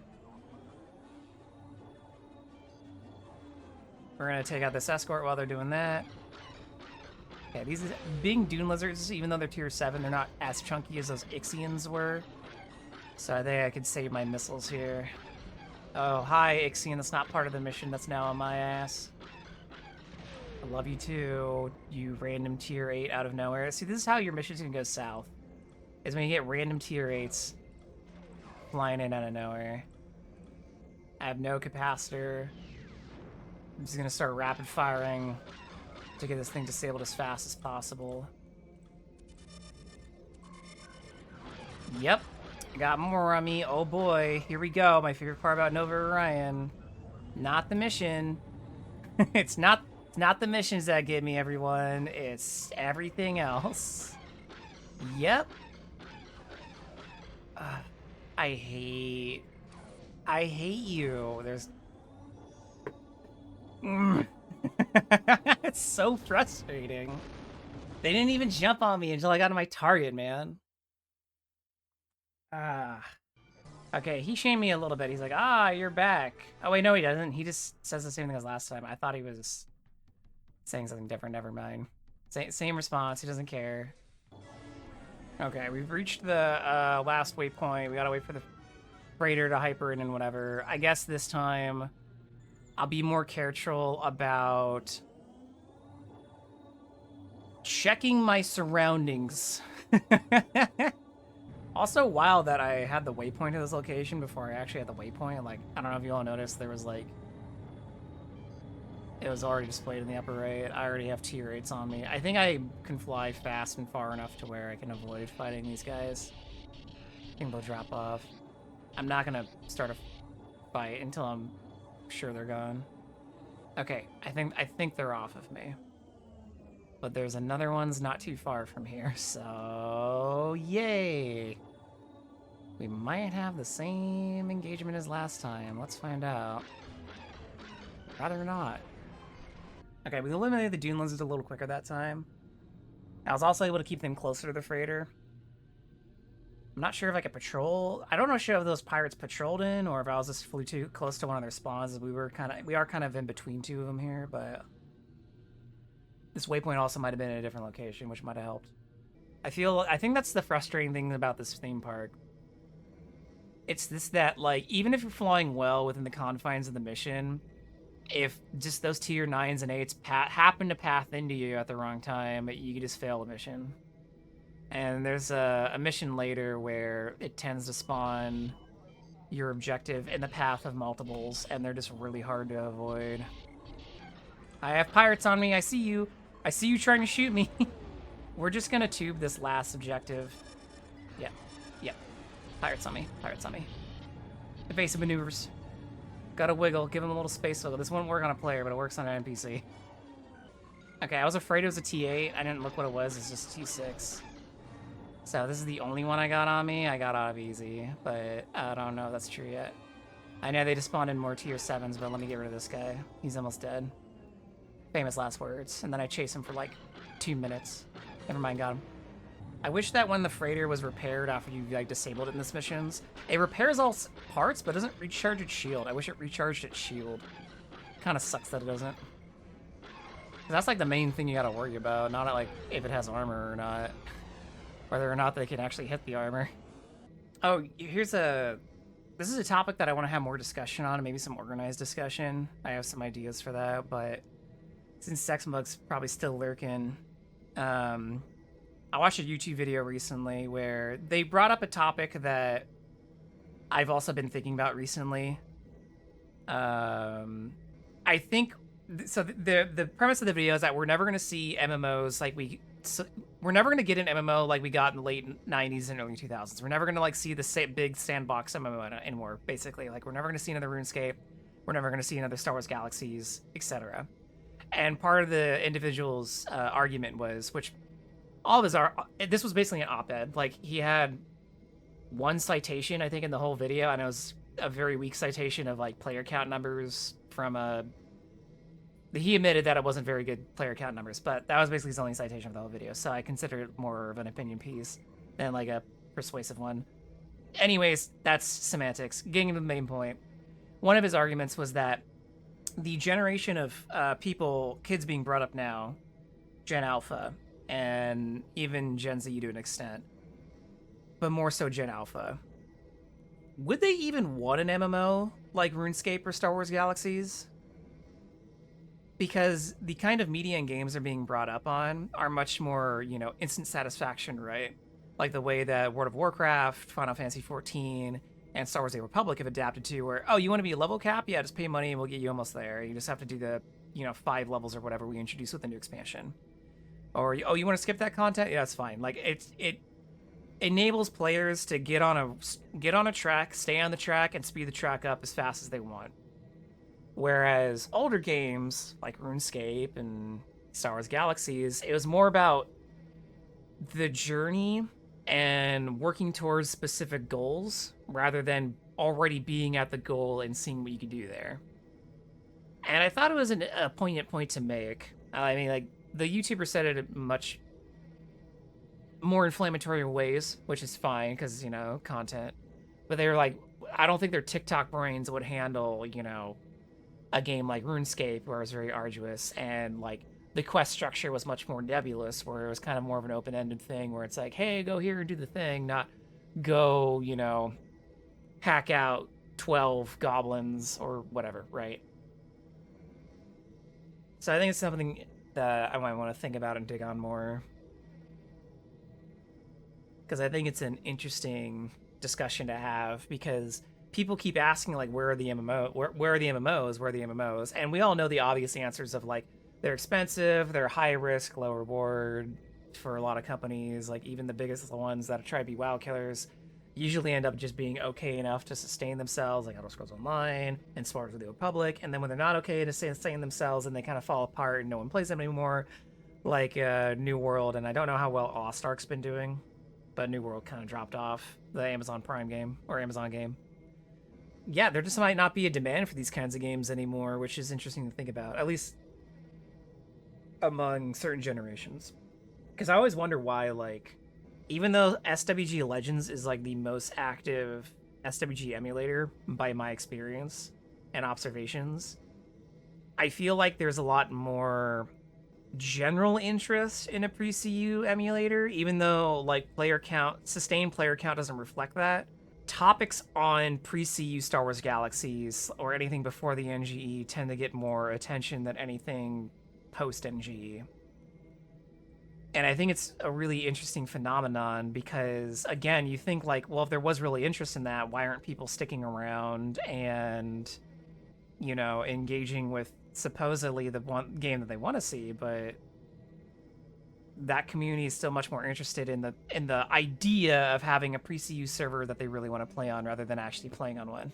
We're gonna take out this escort while they're doing that. Okay, these big dune lizards, even though they're tier 7, they're not as chunky as those Ixians were. So I think I could save my missiles here. Oh, hi, Ixian. That's not part of the mission. That's now on my ass. I love you too, you random tier 8 out of nowhere. See, this is how your mission's gonna go south. Is when you get random tier 8s flying in out of nowhere. I have no capacitor. I'm just gonna start rapid firing to get this thing disabled as fast as possible. Yep. Got more on me. Oh boy, here we go. My favorite part about Nova Orion. Not the mission. It's not the missions that get me, everyone. It's everything else. Yep. I hate you. There's... It's so frustrating. They didn't even jump on me until I got to my target, man. Okay, he shamed me a little bit. He's like, you're back. Oh, wait, no, he doesn't. He just says the same thing as last time. I thought he was saying something different. Never mind. Same response. He doesn't care. Okay, we've reached the last waypoint. We gotta wait for the freighter to hyper in and whatever. I guess this time I'll be more careful about checking my surroundings. Also, wild that I had the waypoint to this location before I actually had the waypoint. Like, I don't know if you all noticed, there was like... It was already displayed in the upper right. I already have tier 8s on me. I think I can fly fast and far enough to where I can avoid fighting these guys. I think they'll drop off. I'm not gonna start a fight until I'm sure they're gone. Okay, I think they're off of me. But there's another one's not too far from here, so yay! We might have the same engagement as last time. Let's find out. Rather not. Okay, we eliminated the dune lizards a little quicker that time. I was also able to keep them closer to the freighter. I'm not sure if I could patrol. I don't know sure if those pirates patrolled in or if I was just flew too close to one of their spawns. We are kind of in between two of them here, but this waypoint also might have been in a different location, which might have helped. I think that's the frustrating thing about this theme park. It's that, like, even if you're flying well within the confines of the mission, if just those tier 9s and 8s happen to path into you at the wrong time, you can just fail the mission. And there's a mission later where it tends to spawn your objective in the path of multiples, and they're just really hard to avoid. I have pirates on me. I see you. I see you trying to shoot me. We're just gonna tube this last objective. Yep. Yep. Pirates on me. Pirates on me. Evasive maneuvers. Gotta wiggle. Give him a little space wiggle. This won't work on a player, but it works on an NPC. Okay, I was afraid it was a T8. I didn't look what it was. It's just T6. So this is the only one I got on me. I got out of easy, but I don't know if that's true yet. I know they just spawned in more tier 7s, but let me get rid of this guy. He's almost dead. Famous last words. And then I chase him for like 2 minutes. Never mind, got him. I wish that when the freighter was repaired after you like disabled it in this missions, it repairs all parts but doesn't recharge its shield. I wish it recharged its shield. Kind of sucks that it doesn't. 'Cause that's like the main thing you gotta worry about, not like if it has armor or not. Whether or not they can actually hit the armor. Oh, this is a topic that I want to have more discussion on, maybe some organized discussion. I have some ideas for that, but since Sexmug's probably still lurking, I watched a YouTube video recently where they brought up a topic that I've also been thinking about recently. I think so. The premise of the video is that we're never going to see MMOs like we're never going to get an MMO like we got in the late 90s and early 2000s. We're never going to like see the big sandbox MMO anymore. Basically, like we're never going to see another RuneScape. We're never going to see another Star Wars Galaxies, etc. And part of the individual's argument was, which all of his this was basically an op-ed. Like he had one citation, I think, in the whole video, and it was a very weak citation of like player count numbers from a. He admitted that it wasn't very good player count numbers, but that was basically his only citation of the whole video. So I consider it more of an opinion piece than like a persuasive one. Anyways, that's semantics. Getting to the main point, one of his arguments was that the generation of kids being brought up now, Gen Alpha, and even Gen Z to an extent, but more so Gen Alpha, would they even want an MMO like RuneScape or Star Wars Galaxies? Because the kind of media and games they're being brought up on are much more, instant satisfaction, right? Like the way that World of Warcraft, Final Fantasy XIV, and Star Wars: The Republic have adapted to, where, oh, you want to be a level cap? Yeah, just pay money and we'll get you almost there. You just have to do the, 5 levels or whatever we introduce with the new expansion. Or, oh, you want to skip that content? Yeah, that's fine. Like it enables players to get on a track, stay on the track, and speed the track up as fast as they want. Whereas older games like RuneScape and Star Wars Galaxies, it was more about the journey and working towards specific goals rather than already being at the goal and seeing what you could do there. And I thought it was a poignant point to make. I mean, like, the YouTuber said it in much more inflammatory ways, which is fine because, content. But they were like, I don't think their TikTok brains would handle, a game like RuneScape, where it was very arduous, and like the quest structure was much more nebulous, where it was kind of more of an open-ended thing, where it's like, hey, go here and do the thing, not go, hack out 12 goblins or whatever, right? So I think it's something that I might want to think about and dig on more, because I think it's an interesting discussion to have, because people keep asking, like, where are the MMOs? And we all know the obvious answers of, like, they're expensive, they're high risk, low reward for a lot of companies. Like, even the biggest ones that try to be WoW killers usually end up just being okay enough to sustain themselves, like Elder Scrolls Online and Star Wars: The Republic. And then when they're not okay to sustain themselves and they kind of fall apart and no one plays them anymore, like New World. And I don't know how well Lost Ark's been doing, but New World kind of dropped off, the Amazon Prime game, or Amazon game. Yeah, there just might not be a demand for these kinds of games anymore, which is interesting to think about, at least among certain generations. Because I always wonder why, like, even though SWG Legends is, like, the most active SWG emulator by my experience and observations, I feel like there's a lot more general interest in a pre-CU emulator, even though, like, sustained player count doesn't reflect that. Topics on pre-CU Star Wars Galaxies or anything before the NGE tend to get more attention than anything post-NGE. And I think it's a really interesting phenomenon because, again, you think, like, well, if there was really interest in that, why aren't people sticking around and, engaging with supposedly the one game that they want to see? But that community is still much more interested in the idea of having a pre-CU server that they really want to play on rather than actually playing on one.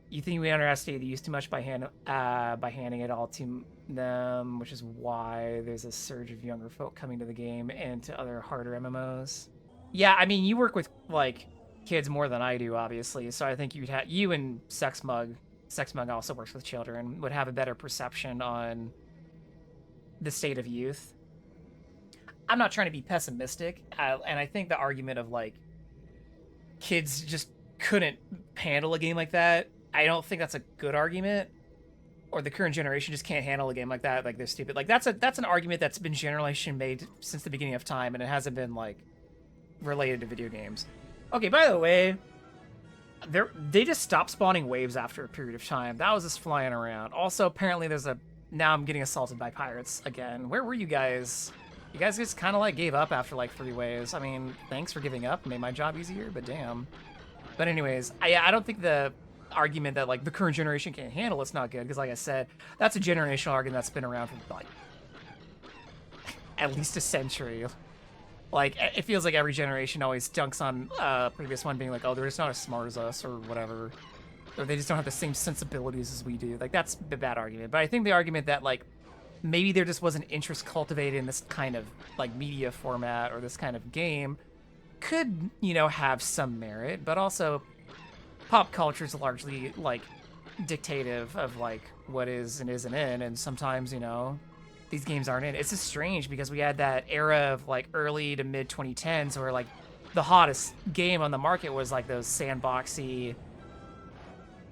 You think we underestimate the use too much by handing it all to them, which is why there's a surge of younger folk coming to the game and to other harder MMOs. Yeah, I mean, you work with like kids more than I do, obviously. So I think you and Sexmug also works with children, would have a better perception on the state of youth. I'm not trying to be pessimistic, and I think the argument of like kids just couldn't handle a game like that, I don't think that's a good argument. Or the current generation just can't handle a game like that, like they're stupid. Like that's an argument that's been generalization made since the beginning of time, and it hasn't been like related to video games. Okay, by the way, they just stopped spawning waves after a period of time. That was just flying around. Also, apparently there's a now I'm getting assaulted by pirates again. Where were you guys? You guys just kind of like gave up after like 3 waves. I mean, thanks for giving up. Made my job easier, but damn. But anyways, I don't think the argument that like the current generation can't handle it's not good, because like I said, that's a generational argument that's been around for like at least a century. Like, it feels like every generation always dunks on previous one being like, oh, they're just not as smart as us or whatever. Or they just don't have the same sensibilities as we do. Like, that's a bad argument. But I think the argument that, like, maybe there just wasn't interest cultivated in this kind of, like, media format or this kind of game could, you know, have some merit. But also, pop culture is largely, like, dictative of, like, what is and isn't in. And sometimes, you know, these games aren't in. It's just strange because we had that era of like early to mid 2010s where like the hottest game on the market was like those sandboxy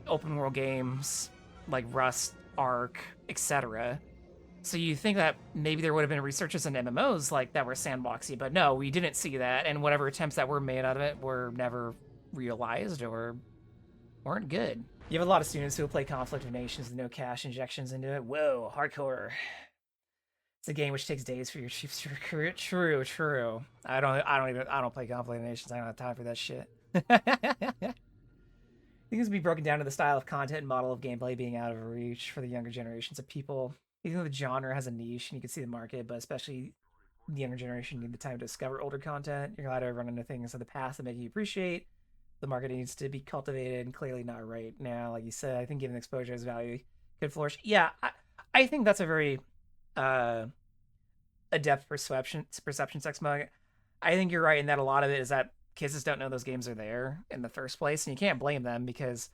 open world games like Rust, Ark, etc. So you think that maybe there would have been researchers in MMOs like that were sandboxy, but no, we didn't see that, and whatever attempts that were made out of it were never realized or weren't good. You have a lot of students who play Conflict of Nations with no cash injections into it. Whoa, hardcore. It's a game which takes days for your chiefs to recruit. True. I don't play Conflict of Nations. I don't have time for that shit. Things be broken down to the style of content and model of gameplay being out of reach for the younger generations of people. Even though the genre has a niche and you can see the market, but especially the younger generation need the time to discover older content. You're allowed to run into things of the past that make you appreciate. The market needs to be cultivated and clearly not right now. Like you said, I think given exposure as value could flourish. Yeah, I think that's a very adept perception sex mug. I think you're right in that a lot of it is that kids just don't know those games are there in the first place, and you can't blame them because,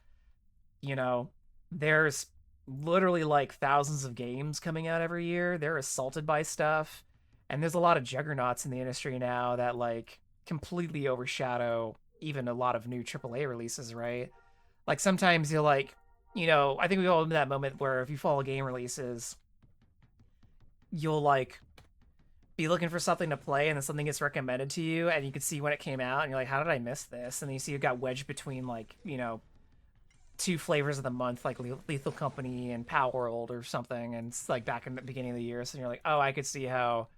you know, there's literally like thousands of games coming out every year. They're assaulted by stuff, and there's a lot of juggernauts in the industry now that like completely overshadow even a lot of new AAA releases, right? Like sometimes you'll like, you know, I think we all in that moment where if you follow game releases, you'll like be looking for something to play and then something gets recommended to you and you can see when it came out and you're like, how did I miss this? And then you see you got wedged between like, you know, 2 flavors of the month like Lethal Company and Power World or something, and it's like back in the beginning of the year, so you're like, oh, I could see how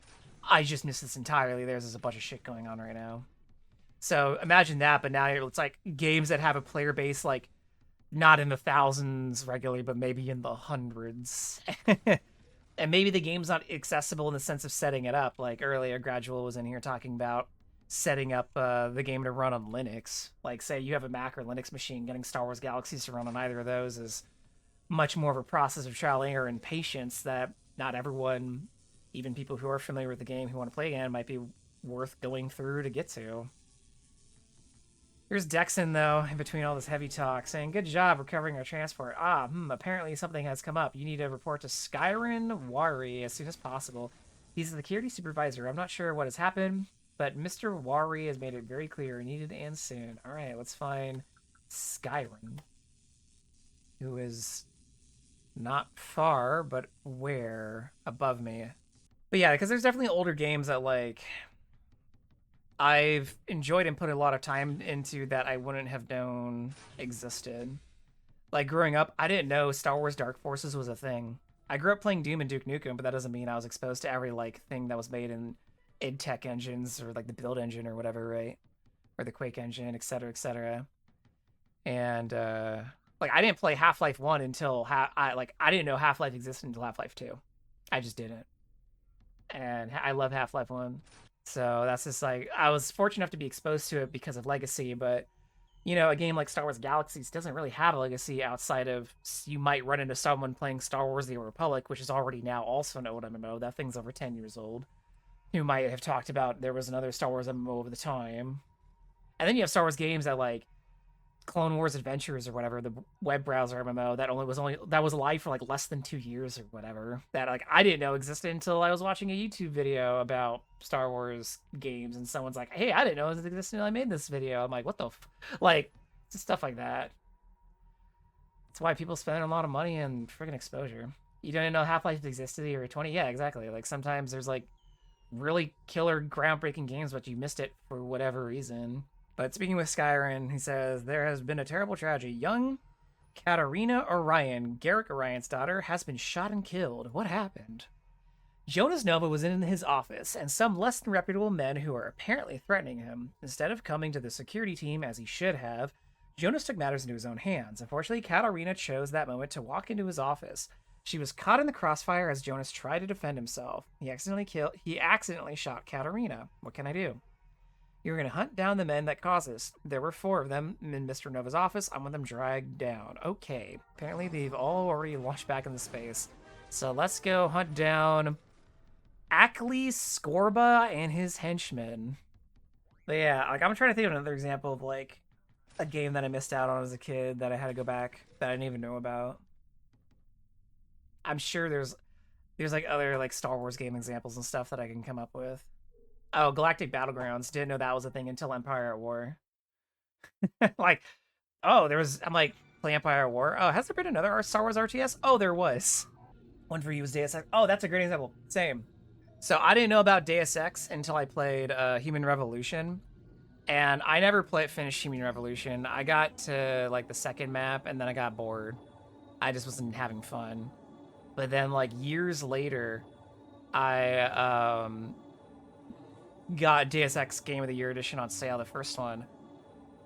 I just missed this entirely. There's a bunch of shit going on right now. So imagine that, but now it's like games that have a player base like not in the thousands regularly, but maybe in the hundreds. And maybe the game's not accessible in the sense of setting it up. Like earlier, Gradual was in here talking about setting up the game to run on Linux. Like, say you have a Mac or Linux machine, getting Star Wars Galaxies to run on either of those is much more of a process of trial and error and patience that not everyone, even people who are familiar with the game who want to play again, might be worth going through to get to. Here's Dexon, though, in between all this heavy talk, saying, good job recovering our transport. Apparently something has come up. You need to report to Skyrin Wari as soon as possible. He's the security supervisor. I'm not sure what has happened, but Mr. Wari has made it very clear, needed and soon. All right, let's find Skyrin, who is not far, but where? Above me. But yeah, because there's definitely older games that, like, I've enjoyed and put a lot of time into that I wouldn't have known existed. Like, growing up, I didn't know Star Wars Dark Forces was a thing. I grew up playing Doom and Duke Nukem, but that doesn't mean I was exposed to every, like, thing that was made in id Tech engines or, like, the Build engine or whatever, right? Or the Quake engine, etc., etc. And, like, I didn't play Half-Life 1 until, I didn't know Half-Life existed until Half-Life 2. I just didn't. and I love Half-Life 1. So that's just like, I was fortunate enough to be exposed to it because of Legacy, but you know, a game like Star Wars Galaxies doesn't really have a legacy outside of you might run into someone playing Star Wars The Old Republic, which is already now also an old MMO. That thing's over 10 years old. Who might have talked about there was another Star Wars MMO over the time. And then you have Star Wars games that like Clone Wars Adventures or whatever, the web browser MMO that was alive for like less than 2 years or whatever. That like I didn't know existed until I was watching a YouTube video about Star Wars games, and someone's like, "Hey, I didn't know it existed until I made this video." I'm like, "What the like just stuff like that." That's why people spend a lot of money and freaking exposure. You didn't know Half-Life existed or 20? Yeah, exactly. Like sometimes there's like really killer groundbreaking games, but you missed it for whatever reason. But speaking with Skyrim, he says, there has been a terrible tragedy. Young Katarina Orion, Garrick Orion's daughter, has been shot and killed. What happened? Jonas Nova was in his office, and some less than reputable men who were apparently threatening him. Instead of coming to the security team as he should have, Jonas took matters into his own hands. Unfortunately, Katarina chose that moment to walk into his office. She was caught in the crossfire as Jonas tried to defend himself. He accidentally shot Katarina. What can I do? You're going to hunt down the men that caused this. There were 4 of them in Mr. Nova's office. I want them dragged down. Okay. Apparently they've all already launched back into space. So let's go hunt down Akli Skorba and his henchmen. But yeah, like I'm trying to think of another example of like a game that I missed out on as a kid that I had to go back that I didn't even know about. I'm sure there's like other like Star Wars game examples and stuff that I can come up with. Oh, Galactic Battlegrounds. Didn't know that was a thing until Empire at War. Like, oh, I'm like, play Empire at War? Oh, has there been another Star Wars RTS? Oh, there was. One for you was Deus Ex. Oh, that's a great example. Same. So I didn't know about Deus Ex until I played Human Revolution. And I never finished Human Revolution. I got to like the second map and then I got bored. I just wasn't having fun. But then like years later, I got Deus Ex Game of the Year edition on sale, the first one.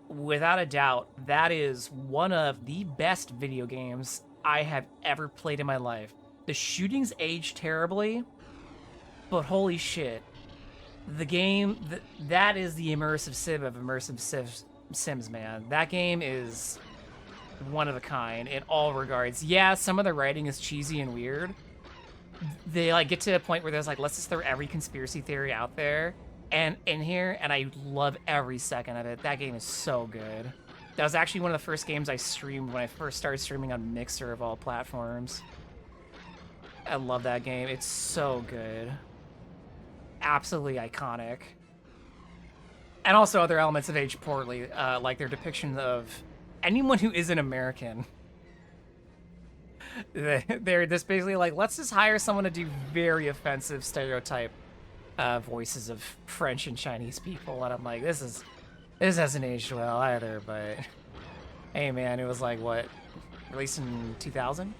Without a doubt, that is one of the best video games I have ever played in my life. The shooting's aged terribly, but holy shit. The game, that is the immersive sim of immersive sims, man. That game is one of a kind in all regards. Yeah, some of the writing is cheesy and weird. They like get to a point where there's like, let's just throw every conspiracy theory out there and in here, and I love every second of it. That game is so good. That was actually one of the first games I streamed when I first started streaming on Mixer of all platforms. I love that game. It's so good. Absolutely iconic. And also other elements have aged poorly, like their depiction of anyone who isn't American. They're just basically like, let's just hire someone to do very offensive stereotype voices of French and Chinese people, and I'm like, this hasn't aged well either. But hey, man, it was like what, released in 2000?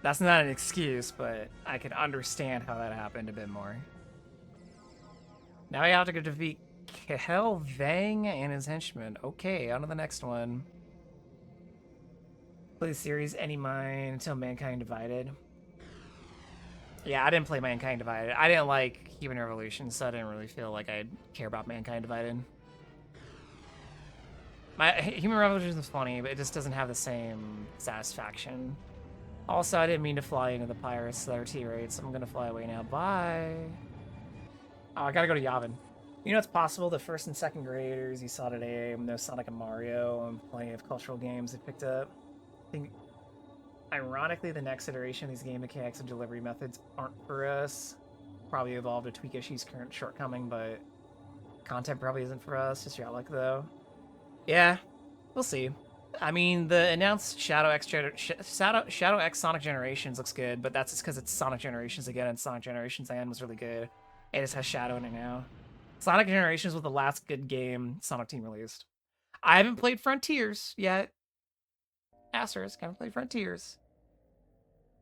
That's not an excuse, but I can understand how that happened a bit more. Now I have to go defeat Kahel Vang and his henchmen. Okay, on to the next one. Play the series Any Mind until Mankind Divided. Yeah, I didn't play Mankind Divided. I didn't like Human Revolution, so I didn't really feel like I'd care about Mankind Divided. Human Revolution is funny, but it just doesn't have the same satisfaction. Also, I didn't mean to fly into the pirates that are T-rates. I'm gonna fly away now. Bye. Oh, I gotta go to Yavin. You know, it's possible the first and second graders you saw today know Sonic and Mario and plenty of cultural games they picked up. I think, ironically, the next iteration of these game mechanics and delivery methods aren't for us. Probably evolved to tweak issues' current shortcoming, but content probably isn't for us. Just your outlook, though. Yeah, we'll see. I mean, the announced Shadow X Sonic Generations looks good, but that's just because it's Sonic Generations again, and Sonic Generations N was really good. It just has Shadow in it now. Sonic Generations was the last good game Sonic Team released. I haven't played Frontiers yet. Asterisk, I haven't played Frontiers.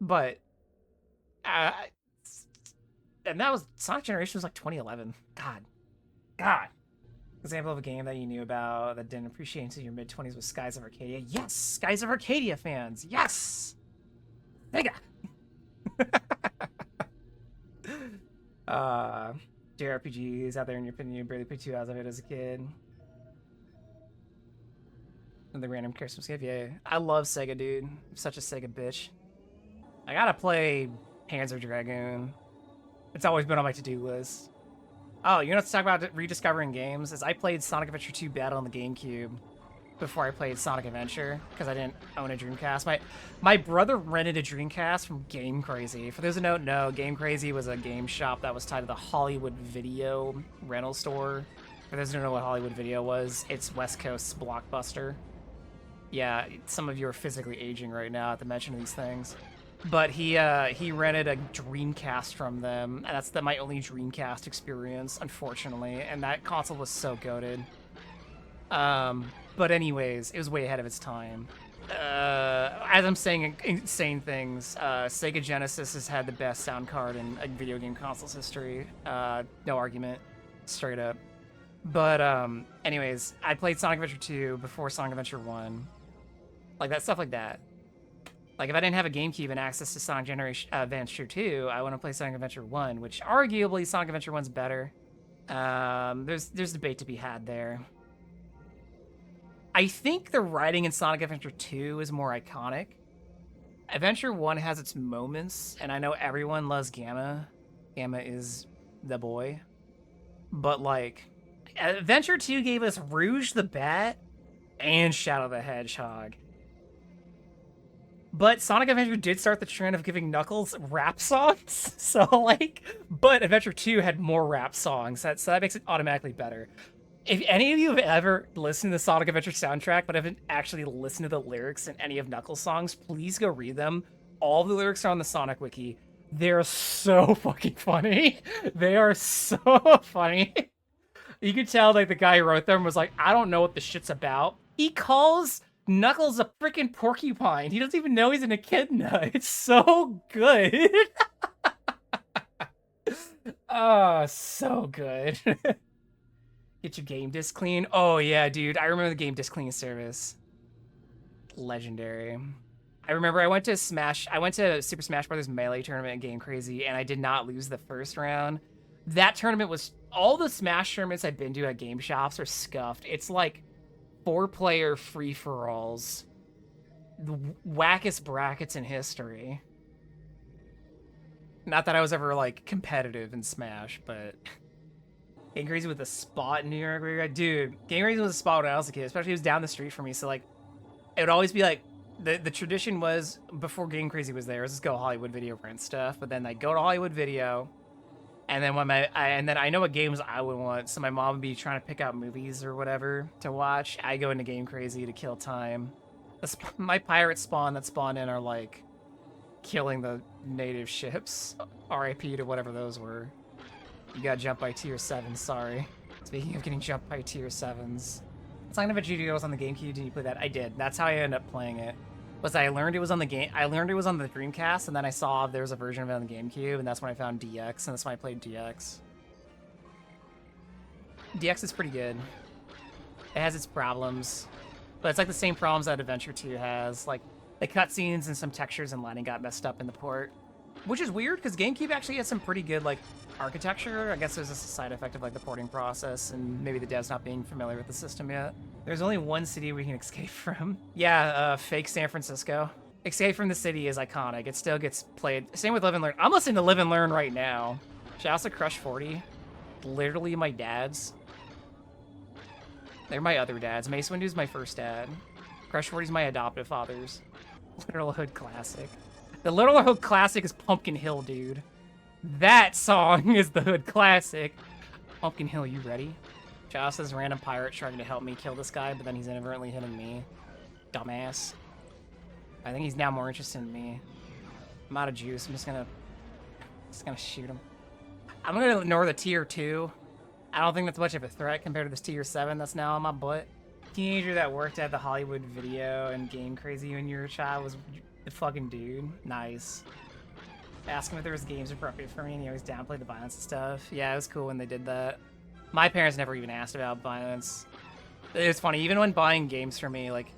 But, and that was, Sonic Generations was like 2011. God. Example of a game that you knew about that didn't appreciate until your mid-20s was Skies of Arcadia. Yes! Skies of Arcadia fans! Yes! Mega! Uh, JRPGs out there in your opinion, you barely played 2 hours of it as a kid. And the random Christmas gift, yeah. I love Sega, dude. I'm such a Sega bitch. I gotta play Panzer Dragoon. It's always been on my to-do list. Oh, you know what's talk about rediscovering games? Is I played Sonic Adventure 2 Battle on the GameCube before I played Sonic Adventure, because I didn't own a Dreamcast. My brother rented a Dreamcast from Game Crazy. For those who don't know, Game Crazy was a game shop that was tied to the Hollywood Video rental store. For those who don't know what Hollywood Video was, it's West Coast's Blockbuster. Yeah, some of you are physically aging right now at the mention of these things. But he rented a Dreamcast from them, and that's my only Dreamcast experience, unfortunately. And that console was so goated. But anyways, it was way ahead of its time. As I'm saying insane things, Sega Genesis has had the best sound card in a video game console's history. No argument, straight up. But anyways, I played Sonic Adventure 2 before Sonic Adventure 1. Like that stuff like that. Like, if I didn't have a GameCube and access to Sonic Adventure 2, I want to play Sonic Adventure 1, which arguably Sonic Adventure 1's better. There's debate to be had there. I think the writing in Sonic Adventure 2 is more iconic. Adventure 1 has its moments, and I know everyone loves Gamma. Gamma is the boy. But, like, Adventure 2 gave us Rouge the Bat and Shadow the Hedgehog. But Sonic Adventure did start the trend of giving Knuckles rap songs. So, like, but Adventure 2 had more rap songs. So that makes it automatically better. If any of you have ever listened to the Sonic Adventure soundtrack, but haven't actually listened to the lyrics in any of Knuckles' songs, please go read them. All the lyrics are on the Sonic Wiki. They're so fucking funny. They are so funny. You could tell, like, the guy who wrote them was like, I don't know what this shit's about. He calls Knuckles a freaking porcupine. He doesn't even know he's an echidna. It's so good. Oh, so good. Get your game disc clean. Oh, yeah, dude. I remember the game disc cleaning service. Legendary. I remember I went to Super Smash Bros. Melee tournament in Game Crazy, and I did not lose the first round. That tournament was... All the Smash tournaments I've been to at game shops are scuffed. It's like 4-player free-for-alls. The wackest brackets in history. Not that I was ever, like, competitive in Smash, but... Game Crazy with a spot in New York. Dude, Game Crazy was a spot when I was a kid, especially it was down the street from me, so, like, it would always be, like, the tradition was, before Game Crazy was there, was just go Hollywood Video rent stuff, but then I'd go to Hollywood Video, and then when I know what games I would want, so my mom would be trying to pick out movies or whatever to watch. I go into Game Crazy to kill time. My pirate spawn that spawned in are like killing the native ships. RIP to whatever those were. You got jumped by tier 7, sorry. Speaking of getting jumped by tier 7s. Sonic Adventure 2 was on the GameCube. Did you play that? I did. That's how I ended up playing it. I learned it was on the Dreamcast, and then I saw there was a version of it on the GameCube, and that's when I found DX, and that's when I played DX. DX is pretty good. It has its problems, but it's like the same problems that Adventure 2 has. Like, the cutscenes and some textures and lighting got messed up in the port, which is weird because GameCube actually had some pretty good, like, architecture. I guess there's a side effect of, like, the porting process and maybe the devs not being familiar with the system yet. There's only one city we can escape from. Yeah, fake San Francisco. Escape from the City is iconic. It still gets played. Same with Live and Learn. I'm listening to Live and Learn right now. Shouts to Crush 40. Literally my dad's. They're my other dads. Mace Windu's my first dad. Crush 40's my adoptive father's. Literal Hood classic. The Literal Hood classic is Pumpkin Hill, dude. That song is the Hood classic. Pumpkin Hill, you ready? Josh says random pirate trying to help me kill this guy, but then he's inadvertently hitting me. Dumbass. I think he's now more interested in me. I'm out of juice. I'm just gonna shoot him. I'm gonna ignore the tier 2. I don't think that's much of a threat compared to this tier 7 that's now on my butt. Teenager that worked at the Hollywood Video and Game Crazy when you were a child was the fucking dude. Nice. Ask him if there was games appropriate for me, and he always downplayed the violence and stuff. Yeah, it was cool when they did that. My parents never even asked about violence. It's funny, even when buying games for me, like,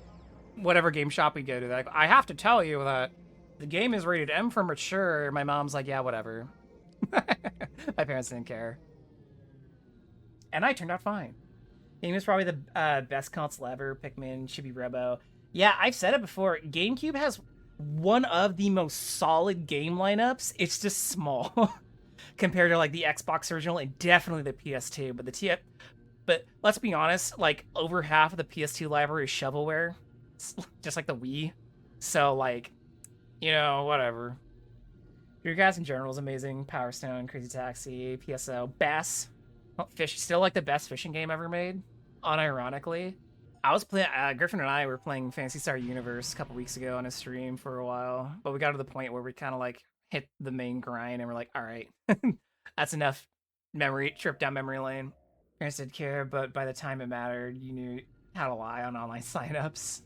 whatever game shop we go to, like, I have to tell you that the game is rated M for mature. My mom's like, yeah, whatever. My parents didn't care. And I turned out fine. Game is probably the best console ever. Pikmin, Chibi Robo. Yeah, I've said it before. GameCube has one of the most solid game lineups. It's just small compared to like the Xbox original and definitely the PS2. But let's be honest, like over half of the PS2 library is shovelware, just like the Wii. So like, whatever. Your guys in general is amazing. Power Stone, Crazy Taxi, PSO, Bass. Fish, still like the best fishing game ever made. Unironically, I was playing. Griffin and I were playing Phantasy Star Universe a couple weeks ago on a stream for a while, but we got to the point where we kind of like hit the main grind, and we're like, all right, that's enough trip down memory lane. Parents did care, but by the time it mattered, you knew how to lie on online signups.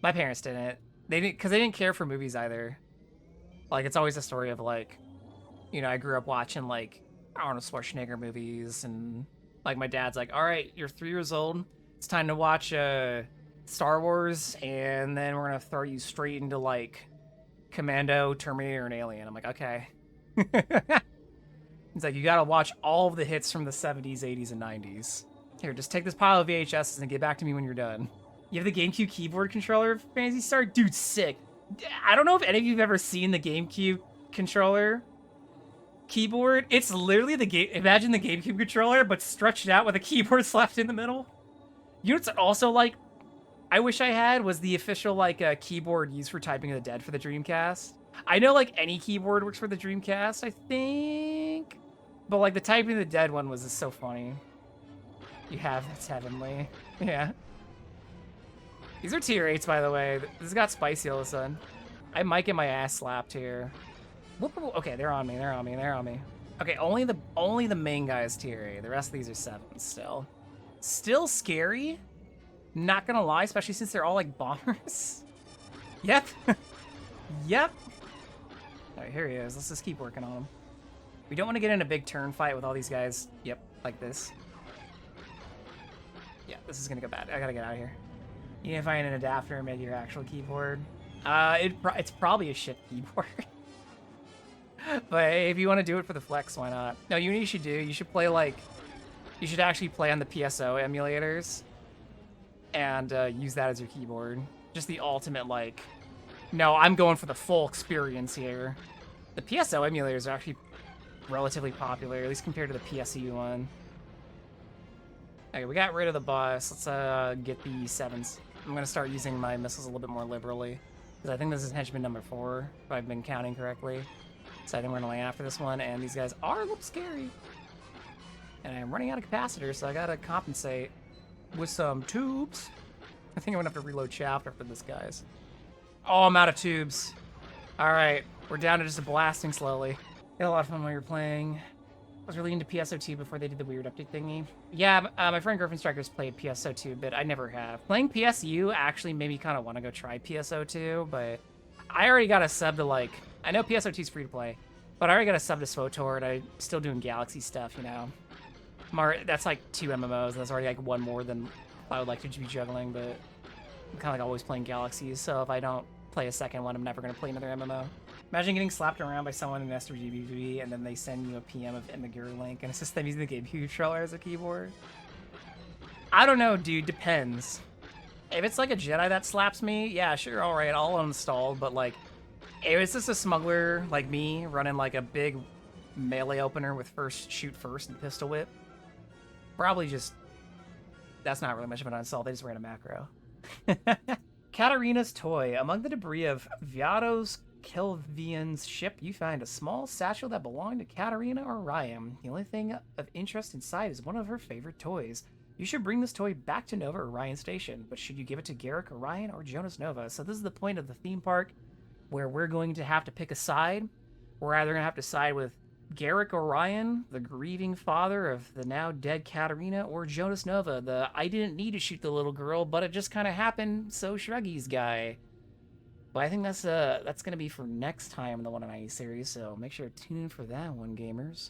My parents didn't. They didn't, because they didn't care for movies either. Like, it's always a story of like, I grew up watching like Arnold Schwarzenegger movies, and like my dad's like, all right, you're 3 years old, it's time to watch Star Wars, and then we're gonna throw you straight into like Commando, Terminator, and Alien. I'm like, okay. He's like, you gotta watch all of the hits from the 70s, 80s, and 90s. Here, just take this pile of VHSs and get back to me when you're done. You have the GameCube keyboard controller of Phantasy Star? Dude, sick. I don't know if any of you have ever seen the GameCube controller keyboard. It's literally imagine the GameCube controller, but stretched out with a keyboard slapped in the middle. You know what's also like, I wish I had, was the official like keyboard used for typing of the dead for the Dreamcast. I know like any keyboard works for the Dreamcast, I think, but like the typing of the dead one was just so funny. That's heavenly. Yeah. These are tier 8s, by the way. This has got spicy all of a sudden. I might get my ass slapped here. Okay, they're on me. Okay, only the main guy is tier 8. The rest of these are 7s still. Still scary. Not gonna lie, especially since they're all like bombers. Yep. Yep. Alright, here he is. Let's just keep working on him. We don't want to get in a big turn fight with all these guys. Yep, like this. Yeah, this is gonna go bad. I gotta get out of here. You can find an adapter and make your actual keyboard. It's probably a shit keyboard. But if you want to do it for the flex, why not? No, you know what you should do? You should play you should actually play on the PSO emulators and use that as your keyboard. Just the ultimate like, no, I'm going for the full experience here. The PSO emulators are actually relatively popular, at least compared to the PSU one. Okay, we got rid of the boss. Let's get the 7s. I'm gonna start using my missiles a little bit more liberally, because I think this is henchman number 4, if I've been counting correctly. So I think we're gonna lay after this one, and these guys are a little scary. And I'm running out of capacitor, so I gotta compensate with some tubes. I think I'm gonna have to reload shaft after this, guys. Oh, I'm out of tubes. All right, we're down to just blasting slowly. Had a lot of fun while you're playing. I was really into PSO2 before they did the weird update thingy. Yeah, my friend Griffin Strikers played PSO2, but I never have. Playing PSU actually made me kind of want to go try PSO2, but I already got a sub to like, I know PSO2 is free to play, but I already got a sub to SWOTOR, and I'm still doing Galaxy stuff, That's like 2 MMOs, and that's already like one more than I would like to be juggling, but I'm kind of like always playing Galaxies, so if I don't play a second one, I'm never going to play another MMO. Imagine getting slapped around by someone in SWG, and then they send you a PM of Immature Link, and it's just them using the GameCube controller as a keyboard. I don't know, dude. Depends. If it's like a Jedi that slaps me, yeah, sure, all right, I'll uninstall. But like, if it's just a smuggler like me running like a big melee opener with shoot first and pistol whip, probably just, that's not really much of an uninstall. They just ran a macro. Katarina's toy. Among the debris of Viados Kelvian's ship, you find a small satchel that belonged to Katarina Orion. The only thing of interest inside is one of her favorite toys. You should bring this toy back to Nova Orion Station, but should you give it to Garrick Orion or Jonas Nova? So this is the point of the theme park where we're going to have to pick a side. We're either going to have to side with Garrick Orion, the grieving father of the now dead Katarina, or Jonas Nova, the I didn't need to shoot the little girl, but it just kind of happened, so Shruggy's guy. But I think that's going to be for next time in the 190 series, so make sure to tune in for that one, gamers.